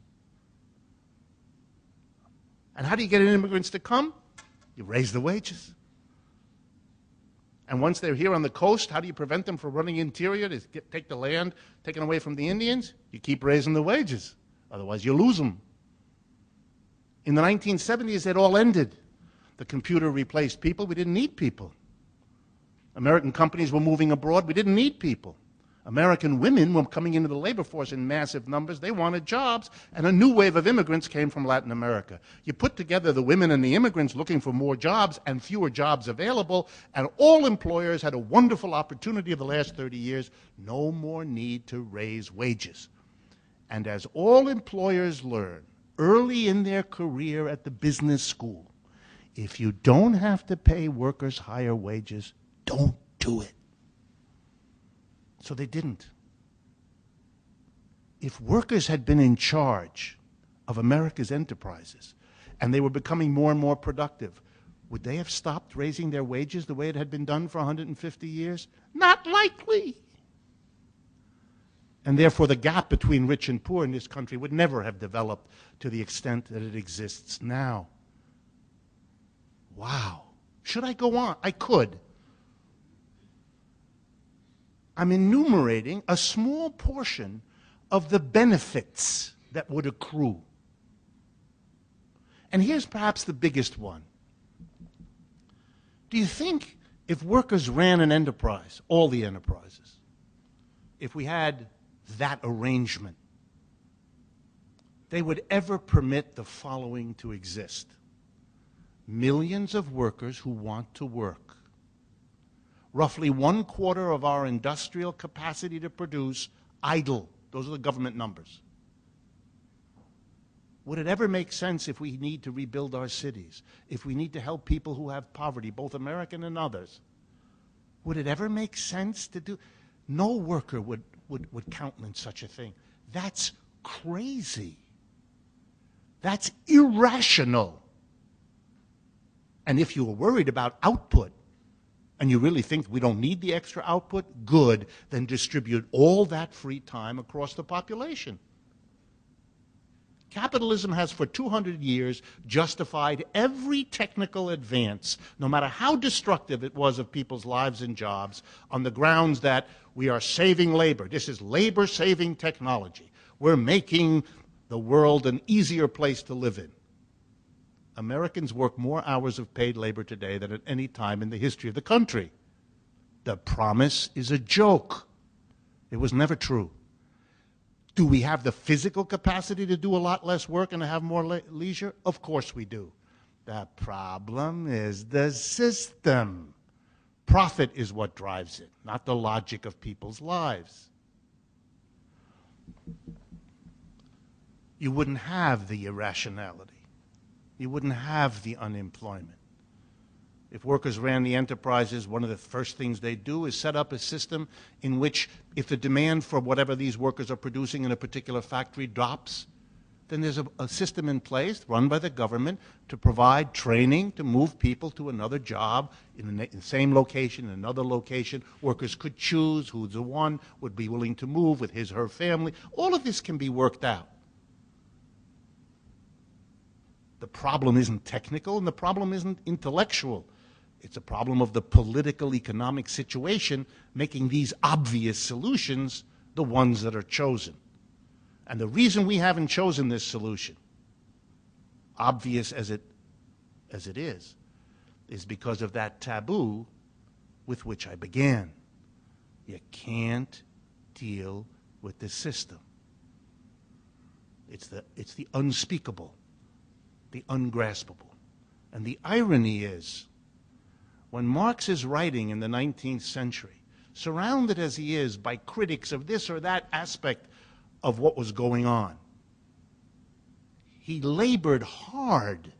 Speaker 3: And how do you get immigrants to come? You raise the wages. And once they're here on the coast, how do you prevent them from running interior to take the land taken away from the Indians? You keep raising the wages. Otherwise, you lose them. In the 1970s, it all ended. The computer replaced people. We didn't need people. American companies were moving abroad. We didn't need people. American women were coming into the labor force in massive numbers. They wanted jobs, and a new wave of immigrants came from Latin America. You put together the women and the immigrants looking for more jobs and fewer jobs available, and all employers had a wonderful opportunity of the last 30 years. No more need to raise wages. And as all employers learn early in their career at the business school, if you don't have to pay workers higher wages, don't do it. So they didn't. If workers had been in charge of America's enterprises and they were becoming more and more productive, would they have stopped raising their wages the way it had been done for 150 years? Not likely. And therefore, the gap between rich and poor in this country would never have developed to the extent that it exists now. Wow. Should I go on? I could. I'm enumerating a small portion of the benefits that would accrue. And here's perhaps the biggest one. Do you think if workers ran an enterprise, all the enterprises, if we had that arrangement, they would ever permit the following to exist? Millions of workers who want to work. Roughly 1/4 of our industrial capacity to produce idle. Those are the government numbers. Would it ever make sense if we need to rebuild our cities, if we need to help people who have poverty, both American and others? Would it ever make sense to do? No worker would countenance such a thing. That's crazy. That's irrational. And if you were worried about output, and you really think we don't need the extra output, good, then distribute all that free time across the population. Capitalism has for 200 years justified every technical advance, no matter how destructive it was of people's lives and jobs, on the grounds that we are saving labor. This is labor-saving technology. We're making the world an easier place to live in. Americans work more hours of paid labor today than at any time in the history of the country. The promise is a joke. It was never true. Do we have the physical capacity to do a lot less work and to have more leisure? Of course we do. The problem is the system. Profit is what drives it, not the logic of people's lives. You wouldn't have the irrationality. You wouldn't have the unemployment. If workers ran the enterprises, one of the first things they'd do is set up a system in which if the demand for whatever these workers are producing in a particular factory drops, then there's a system in place run by the government to provide training to move people to another job in the same location, in another location. Workers could choose who's the one would be willing to move with his or her family. All of this can be worked out. The problem isn't technical and the problem isn't intellectual. It's a problem of the political economic situation making these obvious solutions the ones that are chosen. And the reason we haven't chosen this solution, obvious as it is because of that taboo with which I began. You can't deal with the system. It's the unspeakable, the ungraspable. And the irony is, when Marx is writing in the 19th century, surrounded as he is by critics of this or that aspect of what was going on, he labored hard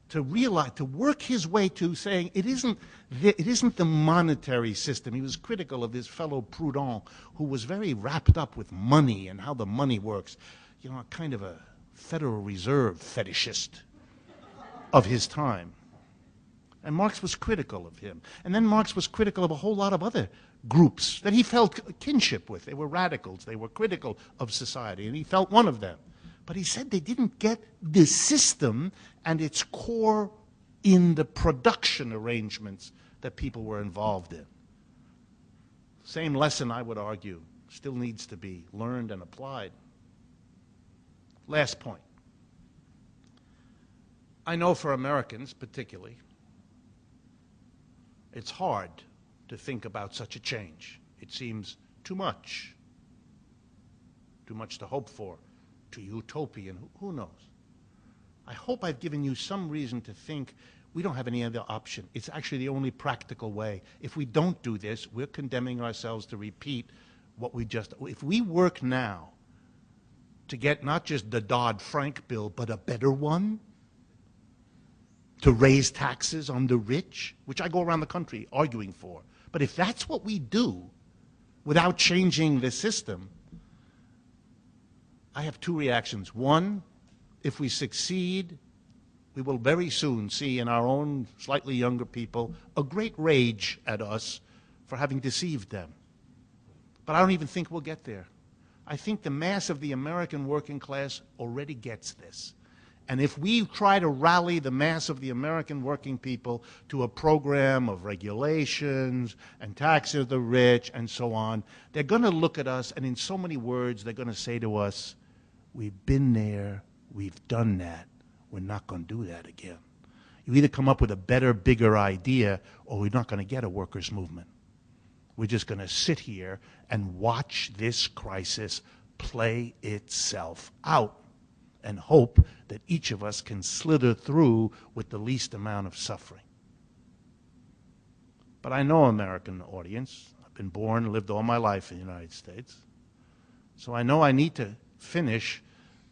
Speaker 3: to realize, to work his way to saying it isn't the monetary system. He was critical of his fellow Proudhon, who was very wrapped up with money and how the money works. You know, kind of a Federal Reserve fetishist of his time. And Marx was critical of him. And then Marx was critical of a whole lot of other groups that he felt kinship with. They were radicals. They were critical of society, and he felt one of them. But he said they didn't get the system and its core in the production arrangements that people were involved in. Same lesson, I would argue, still needs to be learned and applied. Last point. I know for Americans particularly, it's hard to think about such a change. It seems too much to hope for, too utopian, who knows? I hope I've given you some reason to think we don't have any other option. It's actually the only practical way. If we don't do this, we're condemning ourselves to repeat what we just... If we work now to get not just the Dodd-Frank bill, but a better one, to raise taxes on the rich, which I go around the country arguing for. But if that's what we do without changing the system, I have two reactions. One, if we succeed, we will very soon see in our own slightly younger people a great rage at us for having deceived them. But I don't even think we'll get there. I think the mass of the American working class already gets this. And if we try to rally the mass of the American working people to a program of regulations and taxes of the rich and so on, they're going to look at us, and in so many words, they're going to say to us, we've been there, we've done that, we're not going to do that again. You either come up with a better, bigger idea, or we're not going to get a workers' movement. We're just going to sit here and watch this crisis play itself out and hope that each of us can slither through with the least amount of suffering. But I know American audience. I've been born and lived all my life in the United States. So I know I need to finish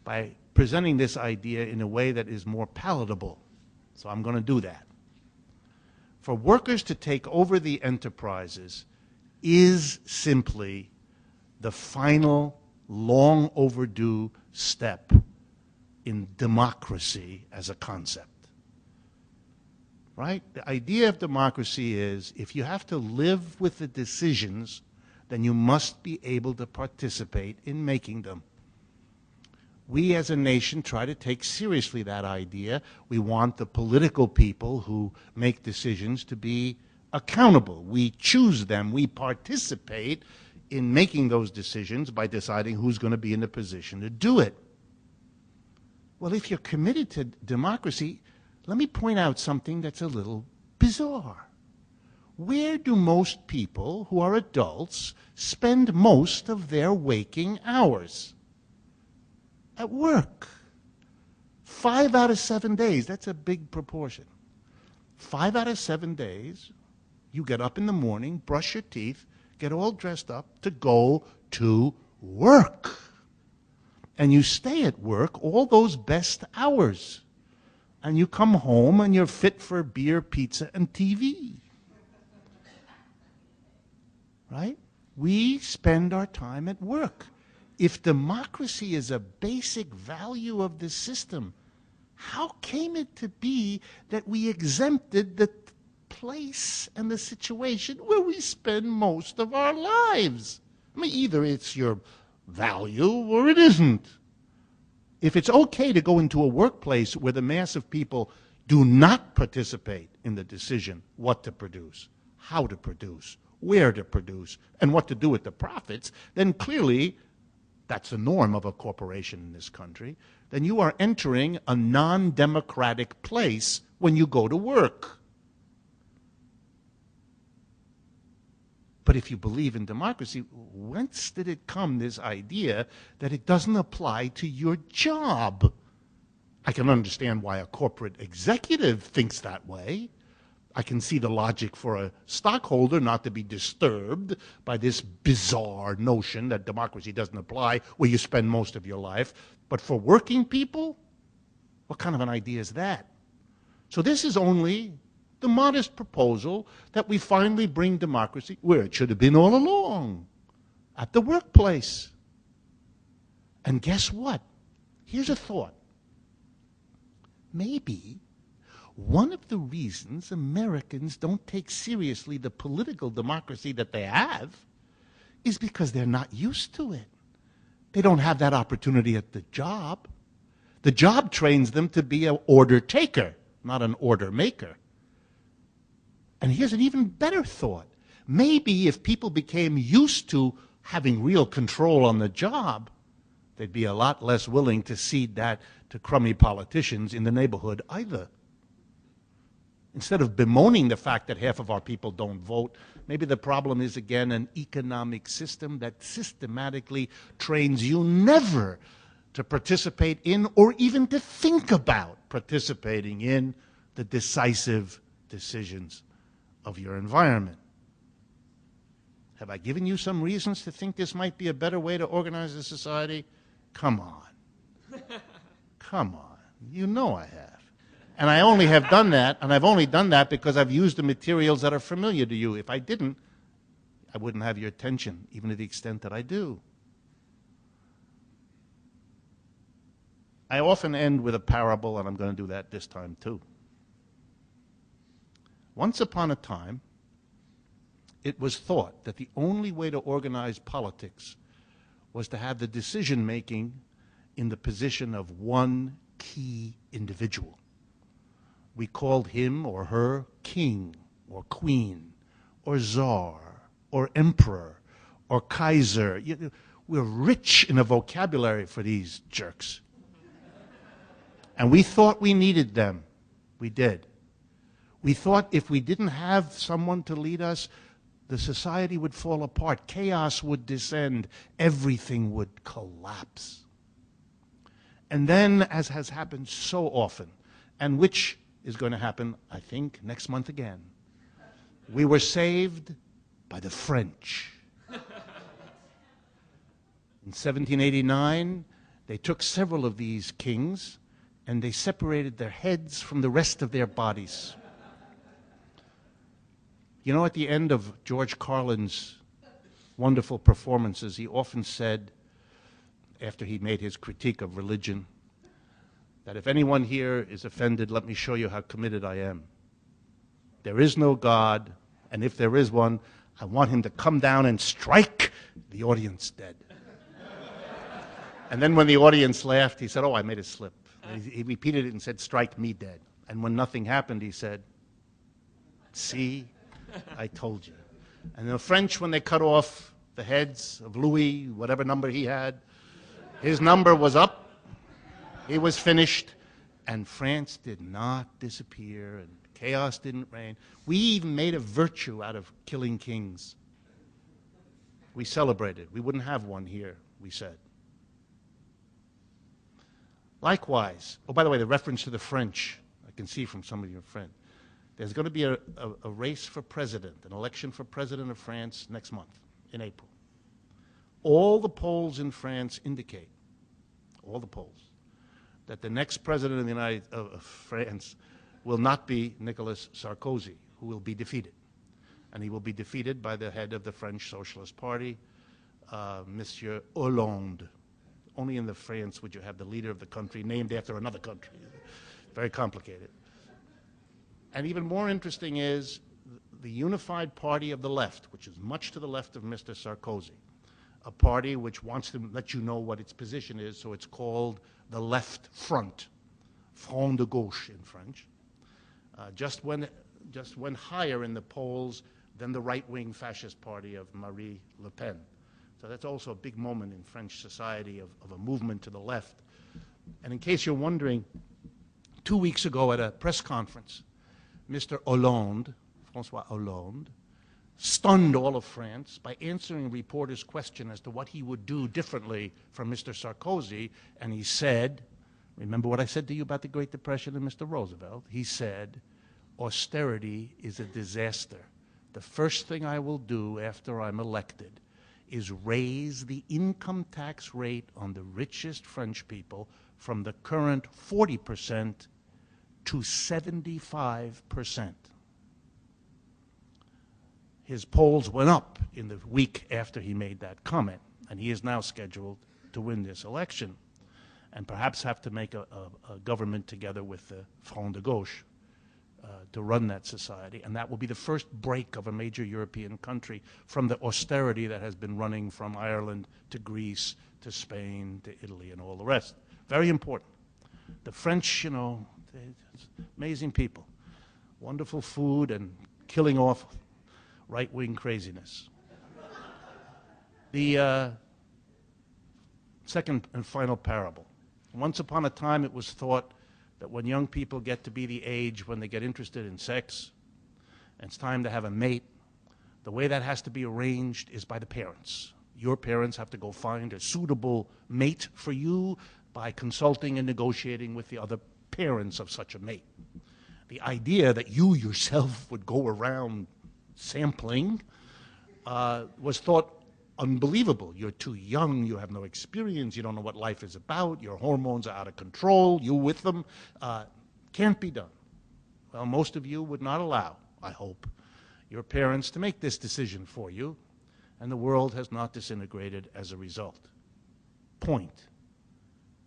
Speaker 3: by presenting this idea in a way that is more palatable. So I'm going to do that. For workers to take over the enterprises is simply the final, long overdue step in democracy as a concept. Right? The idea of democracy is if you have to live with the decisions, then you must be able to participate in making them. We as a nation try to take seriously that idea. We want the political people who make decisions to be accountable. We choose them. We participate in making those decisions by deciding who's going to be in the position to do it. Well, if you're committed to democracy, let me point out something that's a little bizarre. Where do most people who are adults spend most of their waking hours? At work. 5 out of 7 days, that's a big proportion. 5 out of 7 days, you get up in the morning, brush your teeth, get all dressed up to go to work. And you stay at work all those best hours. And you come home and you're fit for beer, pizza, and TV. Right? We spend our time at work. If democracy is a basic value of the system, how came it to be that we exempted the place and the situation where we spend most of our lives? I mean, either it's your value or it isn't. If it's okay to go into a workplace where the mass of people do not participate in the decision what to produce, how to produce, where to produce, and what to do with the profits, then clearly that's the norm of a corporation in this country, then you are entering a non-democratic place when you go to work. But if you believe in democracy, whence did it come, this idea that it doesn't apply to your job? I can understand why a corporate executive thinks that way. I can see the logic for a stockholder not to be disturbed by this bizarre notion that democracy doesn't apply where you spend most of your life. But for working people, what kind of an idea is that? So this is only the modest proposal that we finally bring democracy where it should have been all along, at the workplace. And guess what? Here's a thought. Maybe one of the reasons Americans don't take seriously the political democracy that they have is because they're not used to it. They don't have that opportunity at the job. The job trains them to be an order taker, not an order maker. And here's an even better thought. Maybe if people became used to having real control on the job, they'd be a lot less willing to cede that to crummy politicians in the neighborhood either. Instead of bemoaning the fact that half of our people don't vote, maybe the problem is, again, an economic system that systematically trains you never to participate in or even to think about participating in the decisive decisions of your environment. Have I given you some reasons to think this might be a better way to organize a society? Come on. Come on. You know I have. And I only have done that, and I've only done that because I've used the materials that are familiar to you. If I didn't, I wouldn't have your attention, even to the extent that I do. I often end with a parable, and I'm going to do that this time too. Once upon a time, it was thought that the only way to organize politics was to have the decision-making in the position of one key individual. We called him or her king or queen or czar or emperor or Kaiser. We're rich in a vocabulary for these jerks. And we thought we needed them. We did. We thought if we didn't have someone to lead us, the society would fall apart, chaos would descend, everything would collapse. And then, as has happened so often, and which is going to happen, I think, next month again, we were saved by the French. In 1789, they took several of these kings and they separated their heads from the rest of their bodies. You know, at the end of George Carlin's wonderful performances, he often said, after he made his critique of religion, that if anyone here is offended, let me show you how committed I am. There is no God, and if there is one, I want him to come down and strike the audience dead. And then when the audience laughed, he said, oh, I made a slip. He repeated it and said, strike me dead. And when nothing happened, he said, see, I told you. And the French, when they cut off the heads of Louis, whatever number he had, his number was up. He was finished, and France did not disappear, and chaos didn't reign. We even made a virtue out of killing kings. We celebrated. We wouldn't have one here, we said. Likewise, oh, by the way, the reference to the French, I can see from some of your friends. There's going to be a race for president, an election for president of France next month, in April. All the polls in France indicate, all the polls, that the next president of France will not be Nicolas Sarkozy, who will be defeated. And he will be defeated by the head of the French Socialist Party, Monsieur Hollande. Only in the France would you have the leader of the country named after another country. Very complicated. And even more interesting is the unified party of the left, which is much to the left of Mr. Sarkozy, a party which wants to let you know what its position is, so it's called the Left Front, Front de Gauche in French. just went higher in the polls than the right-wing fascist party of Marie Le Pen. So that's also a big moment in French society of a movement to the left. And in case you're wondering, 2 weeks ago at a press conference, Mr. Hollande, François Hollande, stunned all of France by answering a reporter's question as to what he would do differently from Mr. Sarkozy, and he said, remember what I said to you about the Great Depression and Mr. Roosevelt? He said, austerity is a disaster. The first thing I will do after I'm elected is raise the income tax rate on the richest French people from the current 40% to 75%. His polls went up in the week after he made that comment, and he is now scheduled to win this election and perhaps have to make a government together with the Front de Gauche to run that society. And that will be the first break of a major European country from the austerity that has been running from Ireland to Greece to Spain to Italy and all the rest. Very important. The French, you know, amazing people. Wonderful food and killing off right-wing craziness. The second and final parable. Once upon a time, it was thought that when young people get to be the age when they get interested in sex, and it's time to have a mate, the way that has to be arranged is by the parents. Your parents have to go find a suitable mate for you by consulting and negotiating with the other parents of such a mate. The idea that you yourself would go around sampling was thought unbelievable. You're too young, you have no experience, you don't know what life is about, your hormones are out of control, you with them. Can't be done. Well, most of you would not allow, I hope, your parents to make this decision for you, and the world has not disintegrated as a result. Point.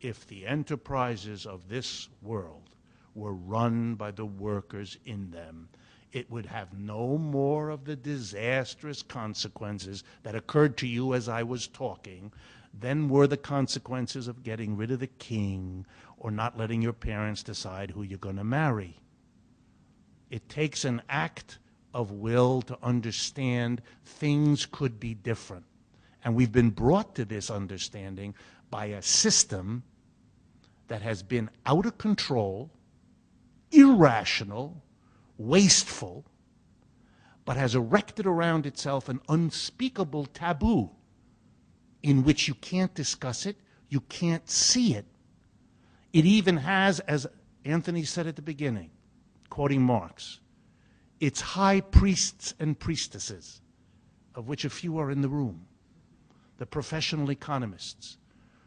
Speaker 3: If the enterprises of this world were run by the workers in them, it would have no more of the disastrous consequences that occurred to you as I was talking than were the consequences of getting rid of the king or not letting your parents decide who you're going to marry. It takes an act of will to understand things could be different. And we've been brought to this understanding by a system that has been out of control, irrational, wasteful, but has erected around itself an unspeakable taboo in which you can't discuss it, you can't see it. It even has, as Anthony said at the beginning, quoting Marx, its high priests and priestesses, of which a few are in the room, the professional economists,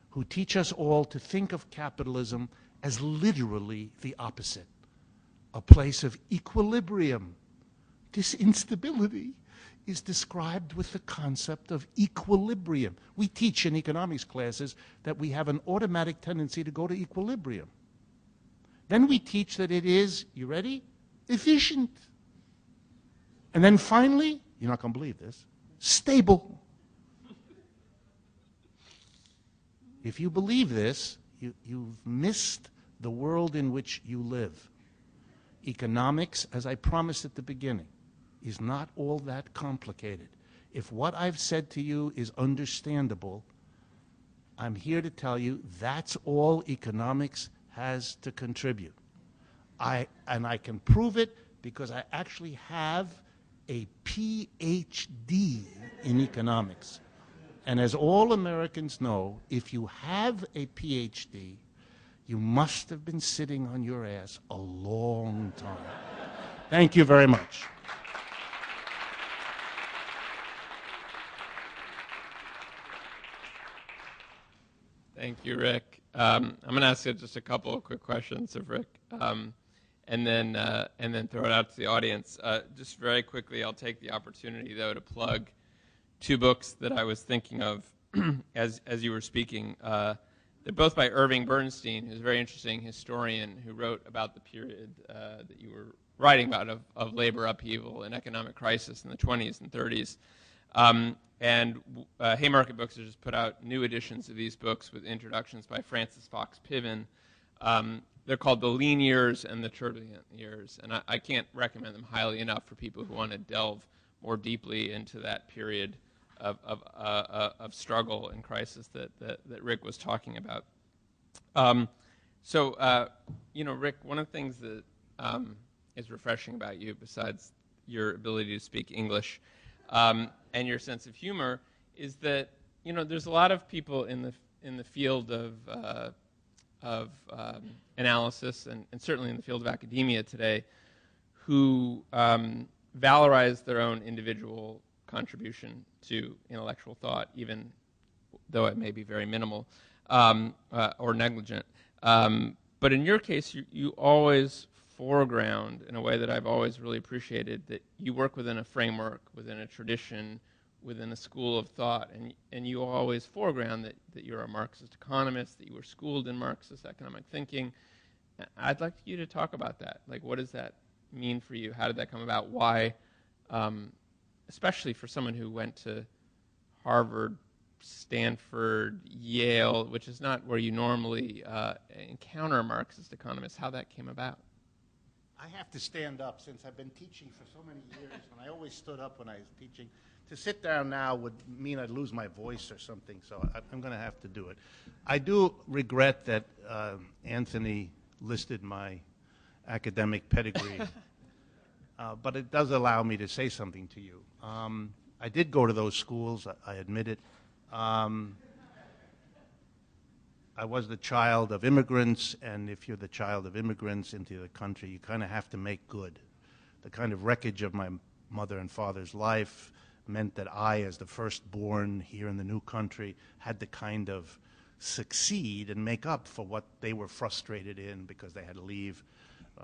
Speaker 3: who teach us all to think of capitalism as literally the opposite. A place of equilibrium. This instability is described with the concept of equilibrium. We teach in economics classes that we have an automatic tendency to go to equilibrium. Then we teach that it is, you ready? Efficient. And then finally, you're not going to believe this, stable. If you believe this, you've missed the world in which you live. Economics, as I promised at the beginning, is not all that complicated. If what I've said to you is understandable, I'm here to tell you that's all economics has to contribute. And I can prove it because I actually have a PhD in economics. And as all Americans know, if you have a PhD, you must have been sitting on your ass a long time. Thank you very much.
Speaker 2: Thank you, Rick. I'm going to ask you just a couple of quick questions of Rick, and then throw it out to the audience. Just very quickly, I'll take the opportunity, though, to plug two books that I was thinking of as you were speaking. They're both by Irving Bernstein, who's a very interesting historian who wrote about the period that you were writing about of labor upheaval and economic crisis in the 20s and 30s. And Haymarket Books has just put out new editions of these books with introductions by Francis Fox Piven. they're called the lean years and the turbulent years, and I can't recommend them highly enough for people who want to delve more deeply into that period of struggle and crisis that Rick was talking about. Rick, one of the things that is refreshing about you, besides your ability to speak English and your sense of humor, is that there's a lot of people in the field of analysis and certainly in the field of academia today who valorize their own individual contribution to intellectual thought, even though it may be very minimal or negligent. But in your case, you always foreground, in a way that I've always really appreciated, that you work within a framework, within a tradition, within a school of thought, and you always foreground that you're a Marxist economist, that you were schooled in Marxist economic thinking. I'd like you to talk about that. Like, what does that mean for you? How did that come about? Why, especially for someone who went to Harvard, Stanford, Yale, which is not where you normally encounter Marxist economists, how that came about?
Speaker 3: I have to stand up since I've been teaching for so many years, and I always stood up when I was teaching. To sit down now would mean I'd lose my voice or something, so I'm going to have to do it. I do regret that Anthony listed my academic pedigree, but it does allow me to say something to you. I did go to those schools, I admit it. I was the child of immigrants, and if you're the child of immigrants into the country, you kind of have to make good. The kind of wreckage of my mother and father's life meant that I, as the firstborn here in the new country, had to kind of succeed and make up for what they were frustrated in because they had to leave.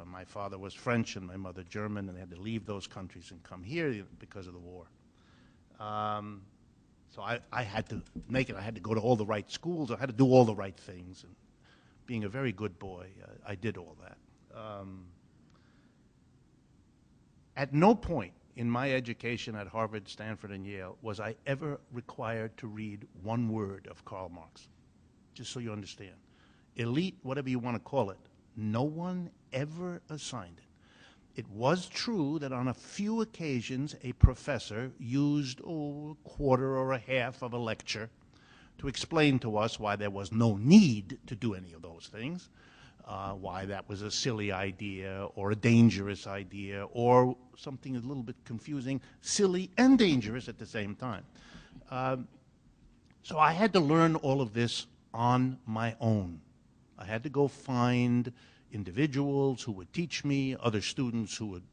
Speaker 3: My father was French and my mother German, and they had to leave those countries and come here because of the war. So I had to make it. I had to go to all the right schools. I had to do all the right things. And being a very good boy, I did all that. At no point in my education at Harvard, Stanford, and Yale was I ever required to read one word of Karl Marx, just so you understand. Elite, whatever you want to call it, no one ever assigned it. It was true that on a few occasions a professor used a quarter or a half of a lecture to explain to us why there was no need to do any of those things, why that was a silly idea or a dangerous idea or something a little bit confusing, silly and dangerous at the same time. So I had to learn all of this on my own. I had to go find individuals who would teach me, other students who would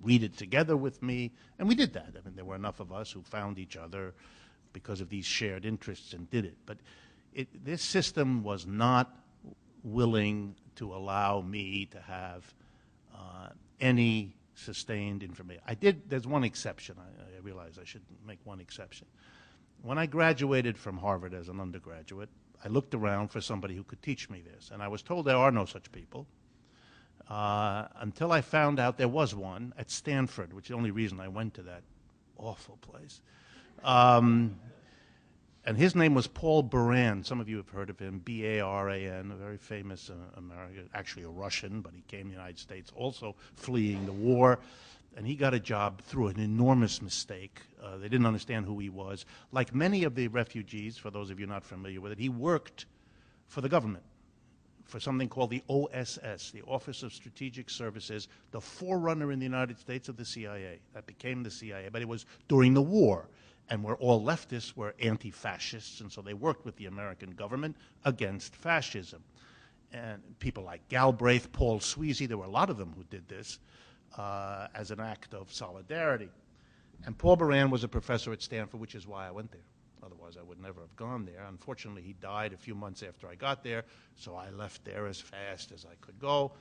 Speaker 3: read it together with me, and we did that. I mean, there were enough of us who found each other because of these shared interests and did it. But this system was not willing to allow me to have any sustained information. There's one exception. I realize I should make one exception. When I graduated from Harvard as an undergraduate, I looked around for somebody who could teach me this, and I was told there are no such people. Until I found out there was one at Stanford, which is the only reason I went to that awful place. And his name was Paul Baran. Some of you have heard of him, B-A-R-A-N, a very famous American, actually a Russian, but he came to the United States also fleeing the war. And he got a job through an enormous mistake. They didn't understand who he was. Like many of the refugees, for those of you not familiar with it, he worked for the government, for something called the OSS, the Office of Strategic Services, the forerunner in the United States of the CIA. That became the CIA, but it was during the war. And we're all leftists, we're anti-fascists, and so they worked with the American government against fascism. And people like Galbraith, Paul Sweezy, there were a lot of them who did this as an act of solidarity. And Paul Baran was a professor at Stanford, which is why I went there. Otherwise, I would never have gone there. Unfortunately, he died a few months after I got there, so I left there as fast as I could go.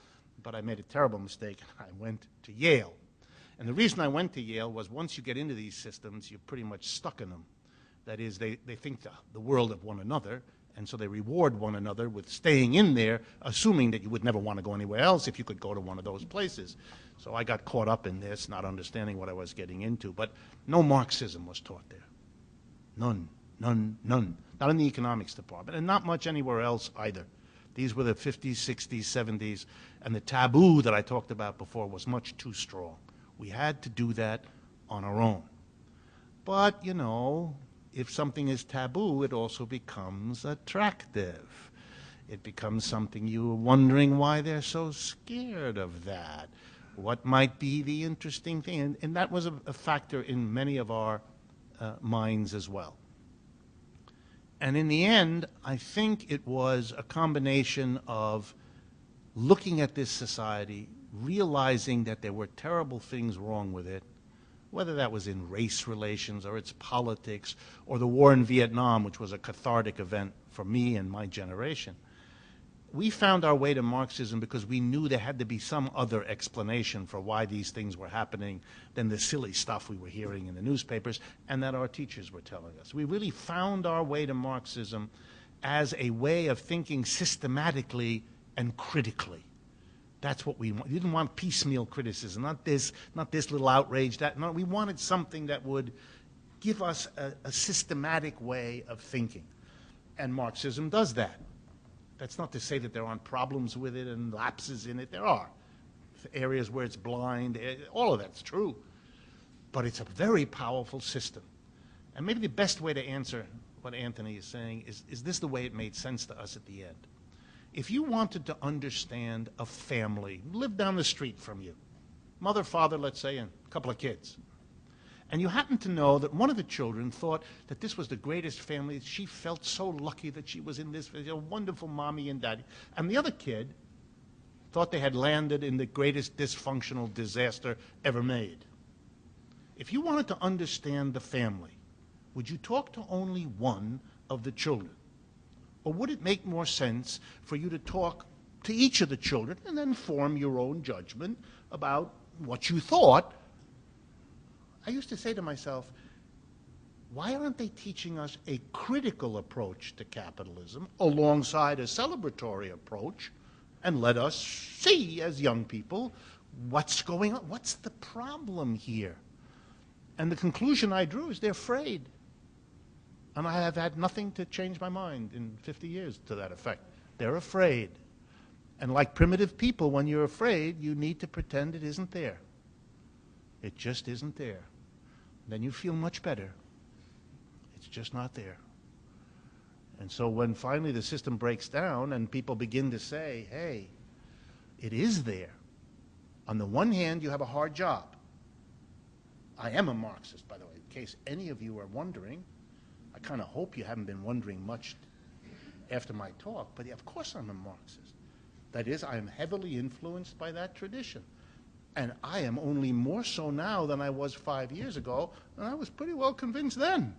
Speaker 3: But I made a terrible mistake. I went to Yale. And the reason I went to Yale was once you get into these systems, you're pretty much stuck in them. That is, they think the world of one another, and so they reward one another with staying in there, assuming that you would never want to go anywhere else if you could go to one of those places. So I got caught up in this, not understanding what I was getting into. But no Marxism was taught there. None, none, none. Not in the economics department, and not much anywhere else either. These were the 50s, 60s, 70s, and the taboo that I talked about before was much too strong. We had to do that on our own. But, you know, if something is taboo, it also becomes attractive. It becomes something you're wondering why they're so scared of that. What might be the interesting thing? And that was a factor in many of our minds as well. And in the end, I think it was a combination of looking at this society, realizing that there were terrible things wrong with it, whether that was in race relations or its politics or the war in Vietnam, which was a cathartic event for me and my generation. We found our way to Marxism because we knew there had to be some other explanation for why these things were happening than the silly stuff we were hearing in the newspapers and that our teachers were telling us. We really found our way to Marxism as a way of thinking systematically and critically. That's what we want. We didn't want piecemeal criticism, not this little outrage. No, we wanted something that would give us a systematic way of thinking. And Marxism does that. That's not to say that there aren't problems with it and lapses in it. There are areas where it's blind. All of that's true. But it's a very powerful system. And maybe the best way to answer what Anthony is saying is this the way it made sense to us at the end. If you wanted to understand a family, lived down the street from you, mother, father, let's say, and a couple of kids, and you happen to know that one of the children thought that this was the greatest family. She felt so lucky that she was in this, a wonderful mommy and daddy. And the other kid thought they had landed in the greatest dysfunctional disaster ever made. If you wanted to understand the family, would you talk to only one of the children? Or would it make more sense for you to talk to each of the children and then form your own judgment about what you thought? I used to say to myself, why aren't they teaching us a critical approach to capitalism alongside a celebratory approach and let us see as young people what's going on? What's the problem here? And the conclusion I drew is they're afraid. And I have had nothing to change my mind in 50 years to that effect. They're afraid. And like primitive people, when you're afraid, you need to pretend it isn't there. It just isn't there. Then you feel much better. It's just not there. And so when finally the system breaks down and people begin to say, hey, it is there. On the one hand, you have a hard job. I am a Marxist, by the way, in case any of you are wondering. I kind of hope you haven't been wondering much after my talk, but of course I'm a Marxist. That is, I am heavily influenced by that tradition. And I am only more so now than I was 5 years ago, and I was pretty well convinced then.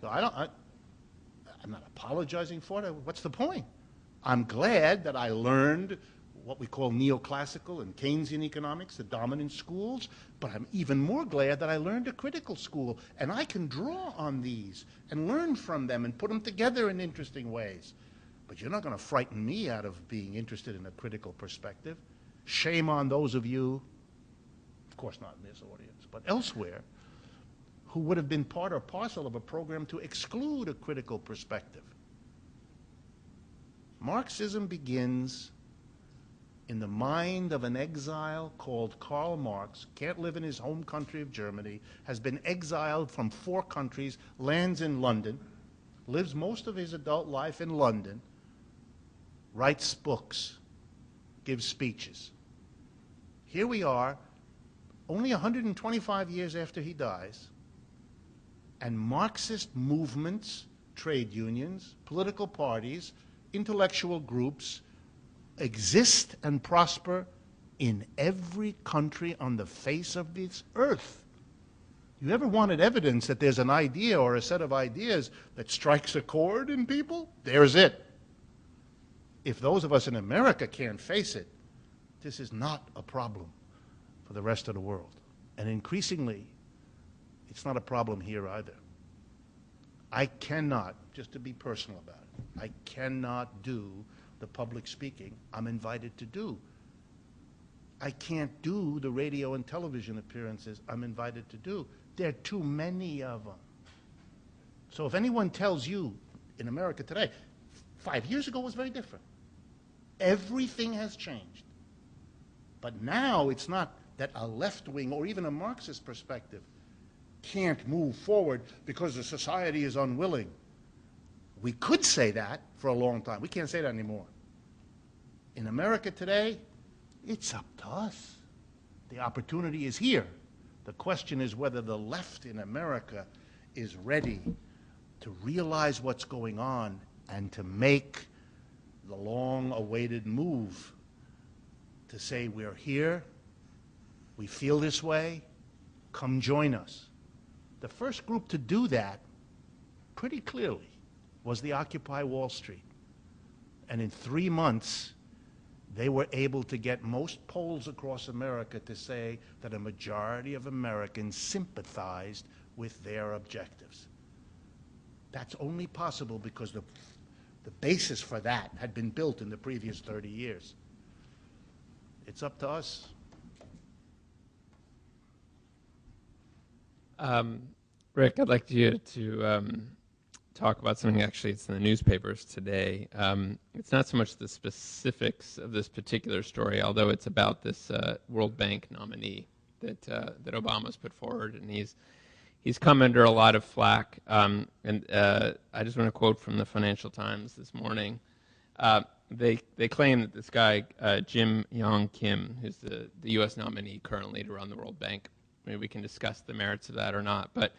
Speaker 3: So I'm not apologizing for it. What's the point? I'm glad that I learned what we call neoclassical and Keynesian economics, the dominant schools, but I'm even more glad that I learned a critical school, and I can draw on these and learn from them and put them together in interesting ways. But you're not going to frighten me out of being interested in a critical perspective. Shame on those of you, of course not in this audience, but elsewhere, who would have been part or parcel of a program to exclude a critical perspective. Marxism begins in the mind of an exile called Karl Marx, can't live in his home country of Germany, has been exiled from 4 countries, lands in London, lives most of his adult life in London, writes books, gives speeches. Here we are, only 125 years after he dies, and Marxist movements, trade unions, political parties, intellectual groups exist and prosper in every country on the face of this earth. You ever wanted evidence that there's an idea or a set of ideas that strikes a chord in people? There's it. If those of us in America can't face it, this is not a problem for the rest of the world. And increasingly, it's not a problem here either. I cannot, just to be personal about it, I cannot do the public speaking I'm invited to do. I can't do the radio and television appearances I'm invited to do. There are too many of them. So if anyone tells you in America today, 5 years ago was very different. Everything has changed. But now it's not that a left-wing or even a Marxist perspective can't move forward because the society is unwilling. We could say that for a long time. We can't say that anymore. In America today, it's up to us. The opportunity is here. The question is whether the left in America is ready to realize what's going on and to make the long-awaited move to say, we're here, we feel this way, come join us. The first group to do that, pretty clearly, was the Occupy Wall Street. And in 3 months, they were able to get most polls across America to say that a majority of Americans sympathized with their objectives. That's only possible because the basis for that had been built in the previous 30 years. It's up to us.
Speaker 2: Rick, I'd like you to talk about something, actually, it's in the newspapers today. It's not so much the specifics of this particular story, although it's about this World Bank nominee that Obama's put forward, and he's come under a lot of flack. And I just want to quote from the Financial Times this morning. They claim that this guy, Jim Yong Kim, who's the U.S. nominee currently to run the World Bank, maybe we can discuss the merits of that or not, but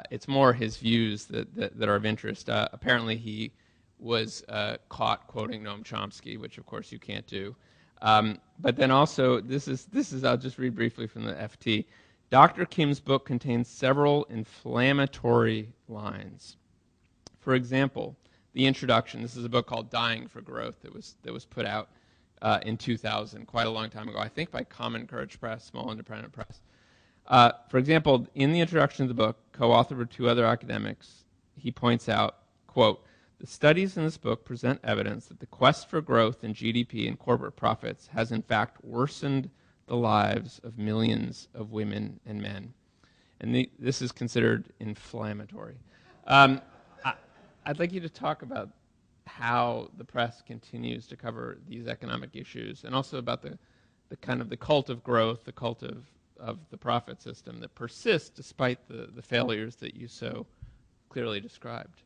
Speaker 2: it's more his views that are of interest. Apparently he was caught quoting Noam Chomsky, which of course you can't do. But then also, this is I'll just read briefly from the FT. Dr. Kim's book contains several inflammatory lines. For example, the introduction, this is a book called Dying for Growth that was put out in 2000, quite a long time ago, I think by Common Courage Press, small independent press. For example, in the introduction to the book, co-authored with 2 other academics, he points out, quote, the studies in this book present evidence that the quest for growth in GDP and corporate profits has in fact worsened the lives of millions of women and men. And this is considered inflammatory. I'd like you to talk about how the press continues to cover these economic issues, and also about the kind of the cult of growth, the cult of the profit system that persists despite the failures that you so clearly described.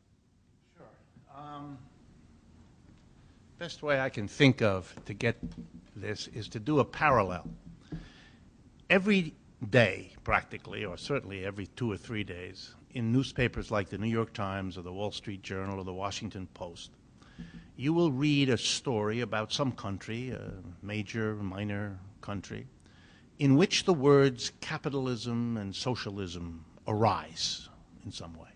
Speaker 3: Sure. Best way I can think of to get this is to do a parallel. Every day, practically, or certainly every 2 or 3 days, in newspapers like the New York Times or the Wall Street Journal or the Washington Post, you will read a story about some country, a major, minor country, in which the words capitalism and socialism arise in some way.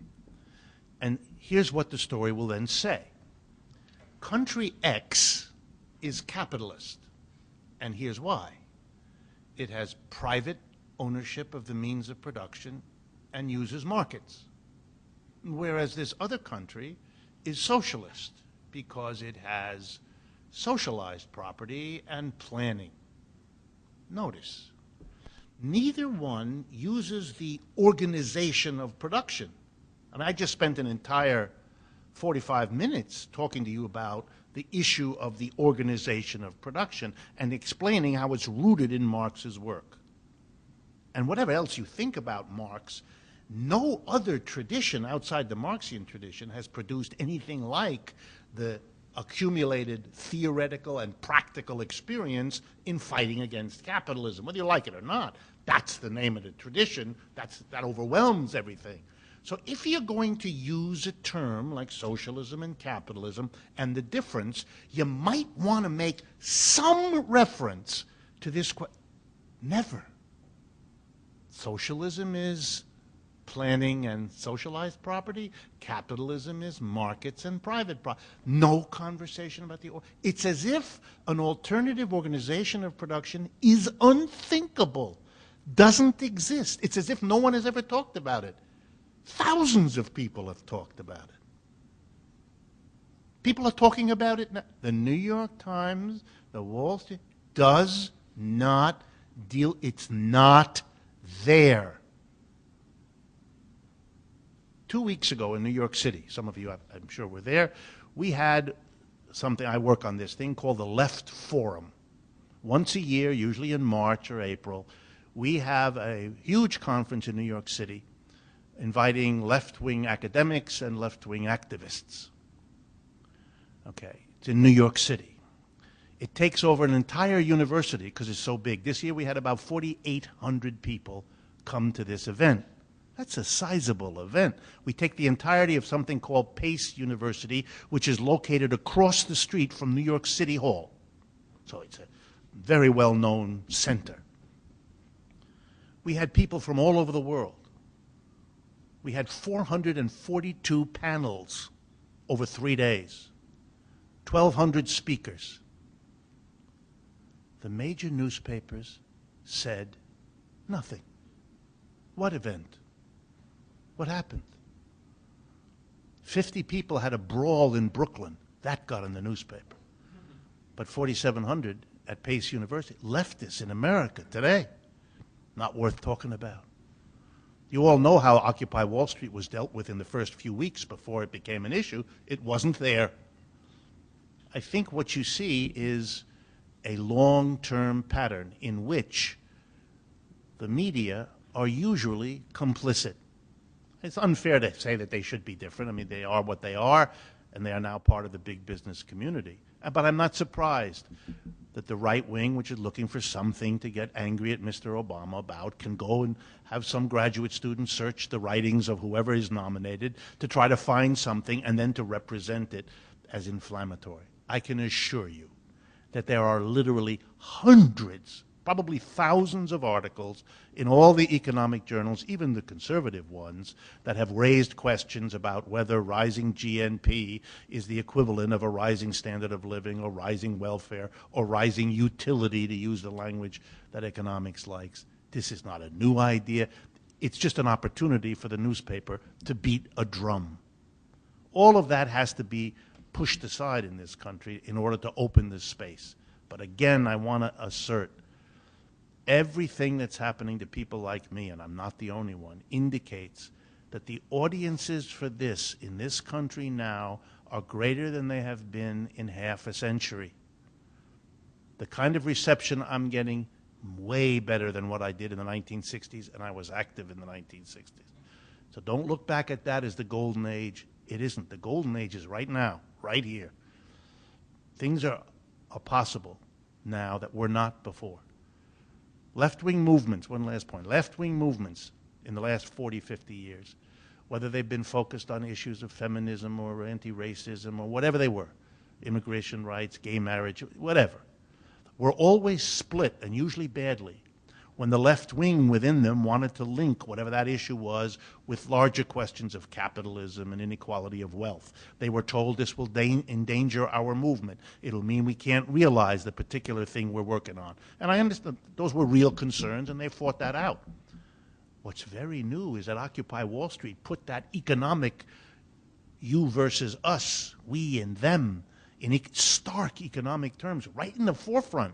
Speaker 3: And here's what the story will then say. Country X is capitalist, and here's why. It has private ownership of the means of production and uses markets. Whereas this other country is socialist because it has socialized property and planning. Notice, neither one uses the organization of production. I mean, I just spent an entire 45 minutes talking to you about the issue of the organization of production and explaining how it's rooted in Marx's work. And whatever else you think about Marx, no other tradition outside the Marxian tradition has produced anything like the accumulated theoretical and practical experience in fighting against capitalism. Whether you like it or not, that's the name of the tradition. That overwhelms everything. So if you're going to use a term like socialism and capitalism and the difference, you might want to make some reference to this question. Never. Socialism is planning and socialized property. Capitalism is markets and private property. No conversation about it's as if an alternative organization of production is unthinkable, doesn't exist. It's as if no one has ever talked about it. Thousands of people have talked about it. People are talking about it now. The New York Times, the Wall Street, does not deal, it's not there. 2 weeks ago in New York City, some of you I'm sure were there, we had something, I work on this thing called the Left Forum. Once a year, usually in March or April, we have a huge conference in New York City inviting left-wing academics and left-wing activists. Okay, it's in New York City. It takes over an entire university because it's so big. This year we had about 4,800 people come to this event. That's a sizable event. We take the entirety of something called Pace University, which is located across the street from New York City Hall. So it's a very well-known center. We had people from all over the world. We had 442 panels over 3 days, 1,200 speakers. The major newspapers said nothing. What event? What happened? 50 people had a brawl in Brooklyn. That got in the newspaper. But 4,700 at Pace University, leftists in America today, not worth talking about. You all know how Occupy Wall Street was dealt with in the first few weeks before it became an issue. It wasn't there. I think what you see is a long-term pattern in which the media are usually complicit. It's unfair to say that they should be different. I mean, they are what they are, and they are now part of the big business community. But I'm not surprised that the right wing, which is looking for something to get angry at Mr. Obama about, can go and have some graduate student search the writings of whoever is nominated to try to find something and then to represent it as inflammatory. I can assure you that there are literally hundreds, probably thousands of articles in all the economic journals, even the conservative ones, that have raised questions about whether rising GNP is the equivalent of a rising standard of living or rising welfare or rising utility, to use the language that economics likes. This is not a new idea. It's just an opportunity for the newspaper to beat a drum. All of that has to be pushed aside in this country in order to open this space. But again, I want to assert everything that's happening to people like me, and I'm not the only one, indicates that the audiences for this in this country now are greater than they have been in half a century. The kind of reception I'm getting, way better than what I did in the 1960s, and I was active in the 1960s. So don't look back at that as the golden age. It isn't. The golden age is right now, right here. Things are possible now that were not before. Left-wing movements, one last point, left-wing movements in the last 40, 50 years, whether they've been focused on issues of feminism or anti-racism or whatever they were, immigration rights, gay marriage, whatever, were always split, and usually badly, when the left wing within them wanted to link whatever that issue was with larger questions of capitalism and inequality of wealth. They were told this will endanger our movement. It'll mean we can't realize the particular thing we're working on. And I understand those were real concerns, and they fought that out. What's very new is that Occupy Wall Street put that economic you versus us, we and them, in stark economic terms, right in the forefront.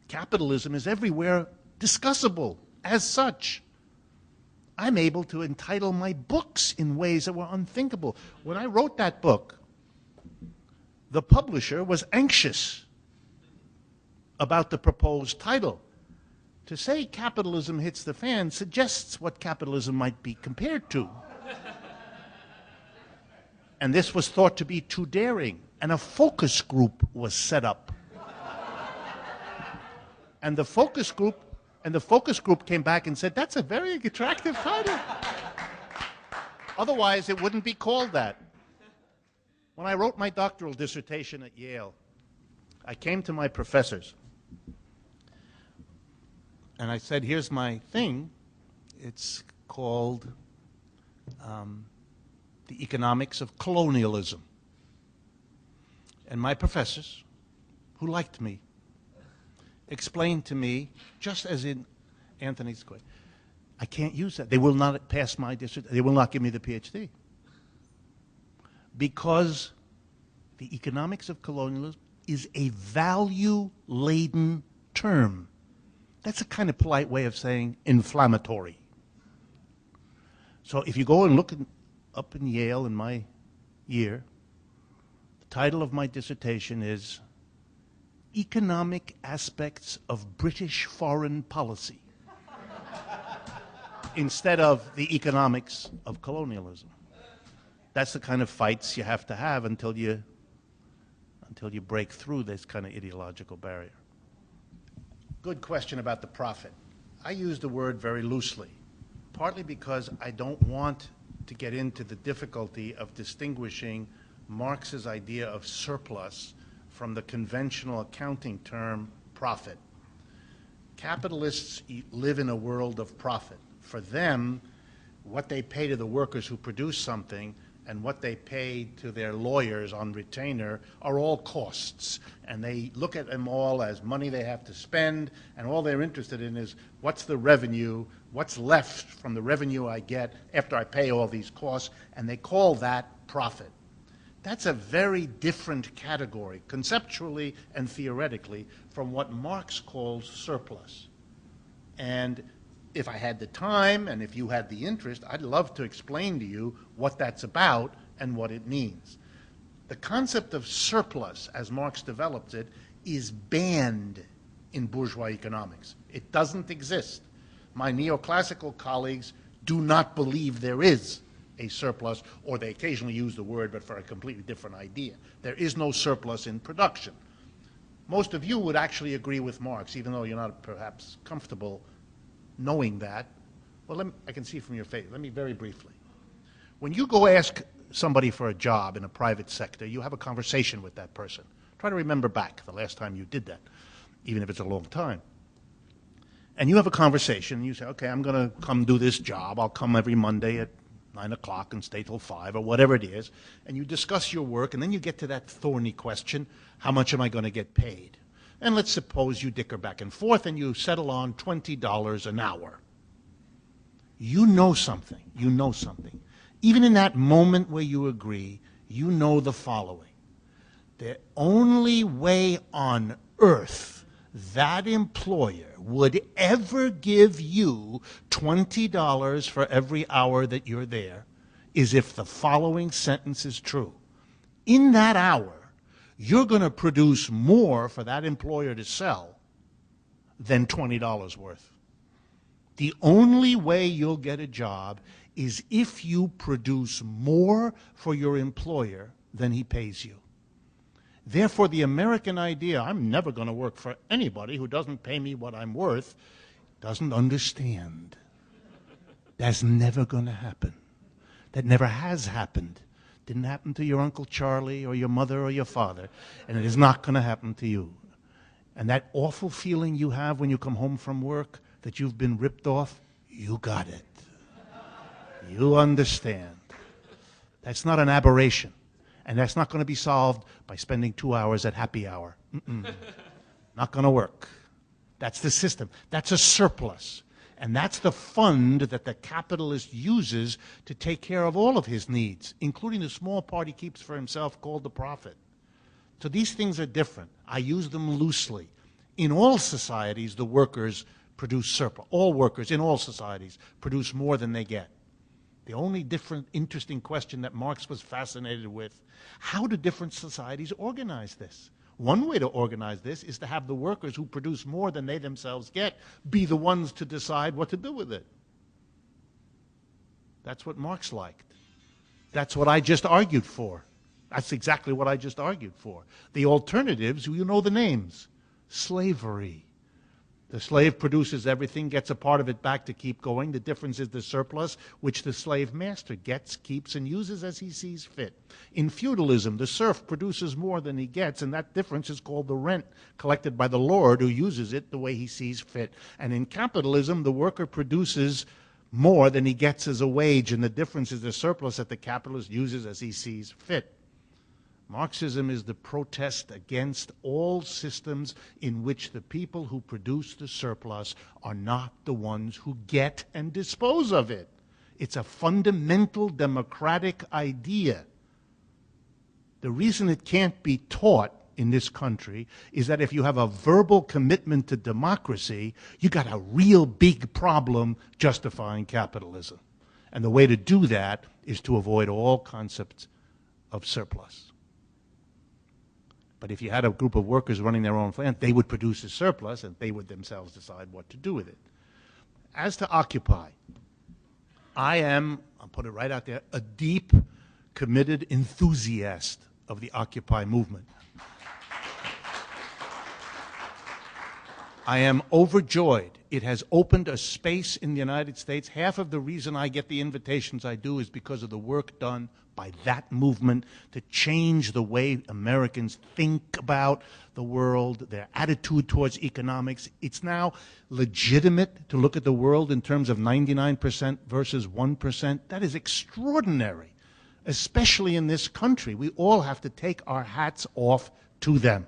Speaker 3: Capitalism is everywhere discussable as such. I'm able to entitle my books in ways that were unthinkable. When I wrote that book, the publisher was anxious about the proposed title. To say capitalism hits the fan suggests what capitalism might be compared to. And this was thought to be too daring, and a focus group was set up. And the focus group came back and said, that's a very attractive title. Otherwise, it wouldn't be called that. When I wrote my doctoral dissertation at Yale, I came to my professors and I said, here's my thing. It's called The Economics of Colonialism. And my professors, who liked me, explained to me, just as in Anthony's question, I can't use that. They will not pass my dissertation. They will not give me the PhD. Because the economics of colonialism is a value-laden term. That's a kind of polite way of saying inflammatory. So if you go and look up in Yale in my year, the title of my dissertation is Economic Aspects of British Foreign Policy instead of the economics of colonialism. That's the kind of fights you have to have until you break through this kind of ideological barrier. Good question about the profit. I use the word very loosely, partly because I don't want to get into the difficulty of distinguishing Marx's idea of surplus from the conventional accounting term profit. Capitalists live in a world of profit. For them, what they pay to the workers who produce something and what they pay to their lawyers on retainer are all costs. And they look at them all as money they have to spend, and all they're interested in is what's the revenue, what's left from the revenue I get after I pay all these costs, and they call that profit. That's a very different category, conceptually and theoretically, from what Marx calls surplus. And if I had the time and if you had the interest, I'd love to explain to you what that's about and what it means. The concept of surplus, as Marx develops it, is banned in bourgeois economics. It doesn't exist. My neoclassical colleagues do not believe there is a surplus, or they occasionally use the word, but for a completely different idea. There is no surplus in production. Most of you would actually agree with Marx, even though you're not perhaps comfortable knowing that. Well, I can see from your face. Let me very briefly. When you go ask somebody for a job in a private sector, you have a conversation with that person. Try to remember back the last time you did that, even if it's a long time. And you have a conversation, and you say, okay, I'm going to come do this job. I'll come every Monday at 9 o'clock and stay till 5 or whatever it is, and you discuss your work, and then you get to that thorny question, how much am I going to get paid? And let's suppose you dicker back and forth and you settle on $20 an hour. You know something. You know something. Even in that moment where you agree, you know the following. The only way on earth that employer would ever give you $20 for every hour that you're there is if the following sentence is true. In that hour, you're going to produce more for that employer to sell than $20 worth. The only way you'll get a job is if you produce more for your employer than he pays you. Therefore, the American idea, I'm never going to work for anybody who doesn't pay me what I'm worth, doesn't understand. That's never going to happen. That never has happened. Didn't happen to your Uncle Charlie or your mother or your father, and it is not going to happen to you. And that awful feeling you have when you come home from work that you've been ripped off, you got it. You understand. That's not an aberration. And that's not going to be solved by spending 2 hours at happy hour. Not going to work. That's the system. That's a surplus. And that's the fund that the capitalist uses to take care of all of his needs, including the small part he keeps for himself called the profit. So these things are different. I use them loosely. In all societies, the workers produce surplus. All workers in all societies produce more than they get. The only different, interesting question that Marx was fascinated with, how do different societies organize this? One way to organize this is to have the workers who produce more than they themselves get be the ones to decide what to do with it. That's what Marx liked. That's what I just argued for. That's exactly what I just argued for. The alternatives, you know the names. Slavery. The slave produces everything, gets a part of it back to keep going. The difference is the surplus, which the slave master gets, keeps, and uses as he sees fit. In feudalism, the serf produces more than he gets, and that difference is called the rent collected by the lord who uses it the way he sees fit. And in capitalism, the worker produces more than he gets as a wage, and the difference is the surplus that the capitalist uses as he sees fit. Marxism is the protest against all systems in which the people who produce the surplus are not the ones who get and dispose of it. It's a fundamental democratic idea. The reason it can't be taught in this country is that if you have a verbal commitment to democracy, you got a real big problem justifying capitalism. And the way to do that is to avoid all concepts of surplus. But if you had a group of workers running their own plant, they would produce a surplus, and they would themselves decide what to do with it. As to Occupy, I am, I'll put it right out there, a deep, committed enthusiast of the Occupy movement. I am overjoyed. It has opened a space in the United States. Half of the reason I get the invitations I do is because of the work done by that movement to change the way Americans think about the world, their attitude towards economics. It's now legitimate to look at the world in terms of 99% versus 1%. That is extraordinary, especially in this country. We all have to take our hats off to them.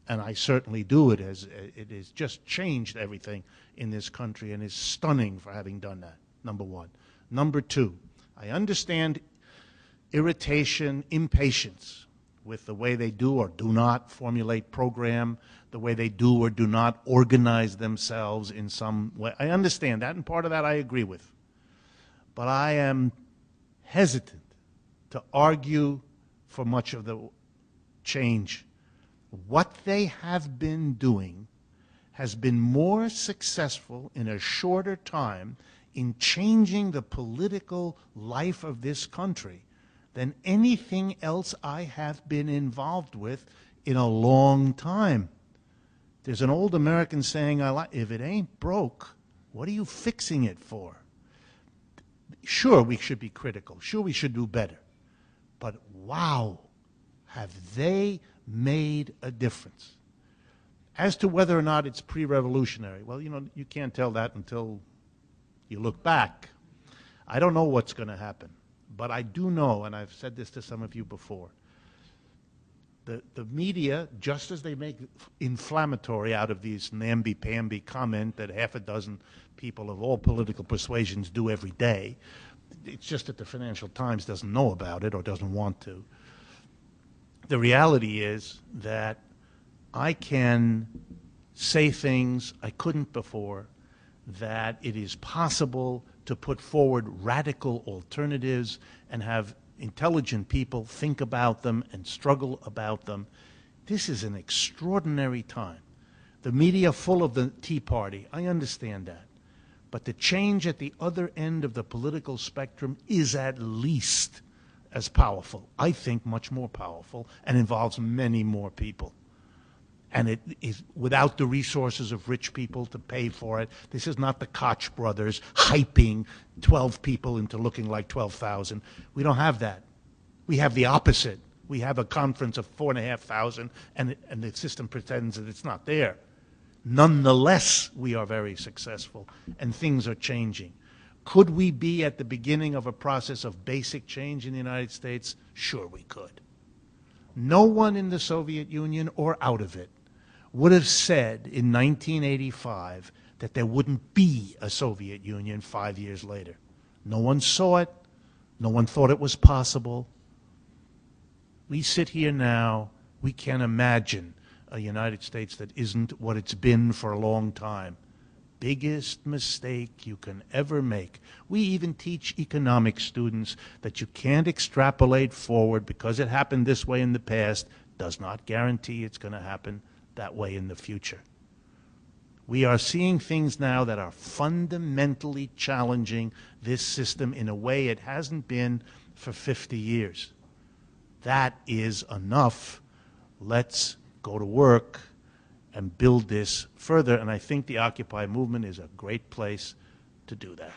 Speaker 3: And I certainly do. It has just changed everything in this country and is stunning for having done that, number one. Number two, I understand irritation, impatience with the way they do or do not formulate program, the way they do or do not organize themselves in some way. I understand that, and part of that I agree with. But I am hesitant to argue for much of the change. What they have been doing has been more successful in a shorter time in changing the political life of this country than anything else I have been involved with in a long time. There's an old American saying, if it ain't broke, what are you fixing it for? Sure, we should be critical. Sure, we should do better. But wow, have they made a difference. As to whether or not it's pre-revolutionary, well, you know, you can't tell that until you look back. I don't know what's going to happen, but I do know, and I've said this to some of you before, the media, just as they make inflammatory out of these namby-pamby comment that half a dozen people of all political persuasions do every day, it's just that the Financial Times doesn't know about it or doesn't want to. The reality is that I can say things I couldn't before, that it is possible to put forward radical alternatives and have intelligent people think about them and struggle about them. This is an extraordinary time. The media full of the Tea Party, I understand that. But the change at the other end of the political spectrum is at least as powerful, I think much more powerful, and involves many more people. And it is without the resources of rich people to pay for it. This is not the Koch brothers hyping 12 people into looking like 12,000. We don't have that. We have the opposite. We have a conference of 4,500, and the system pretends that it's not there. Nonetheless, we are very successful, and things are changing. Could we be at the beginning of a process of basic change in the United States? Sure we could. No one in the Soviet Union or out of it would have said in 1985 that there wouldn't be a Soviet Union 5 years later. No one saw it. No one thought it was possible. We sit here now. We can't imagine a United States that isn't what it's been for a long time. Biggest mistake you can ever make. We even teach economics students that you can't extrapolate forward because it happened this way in the past does not guarantee it's going to happen that way in the future. We are seeing things now that are fundamentally challenging this system in a way it hasn't been for 50 years. That is enough. Let's go to work and build this further, and I think the Occupy movement is a great place to do that.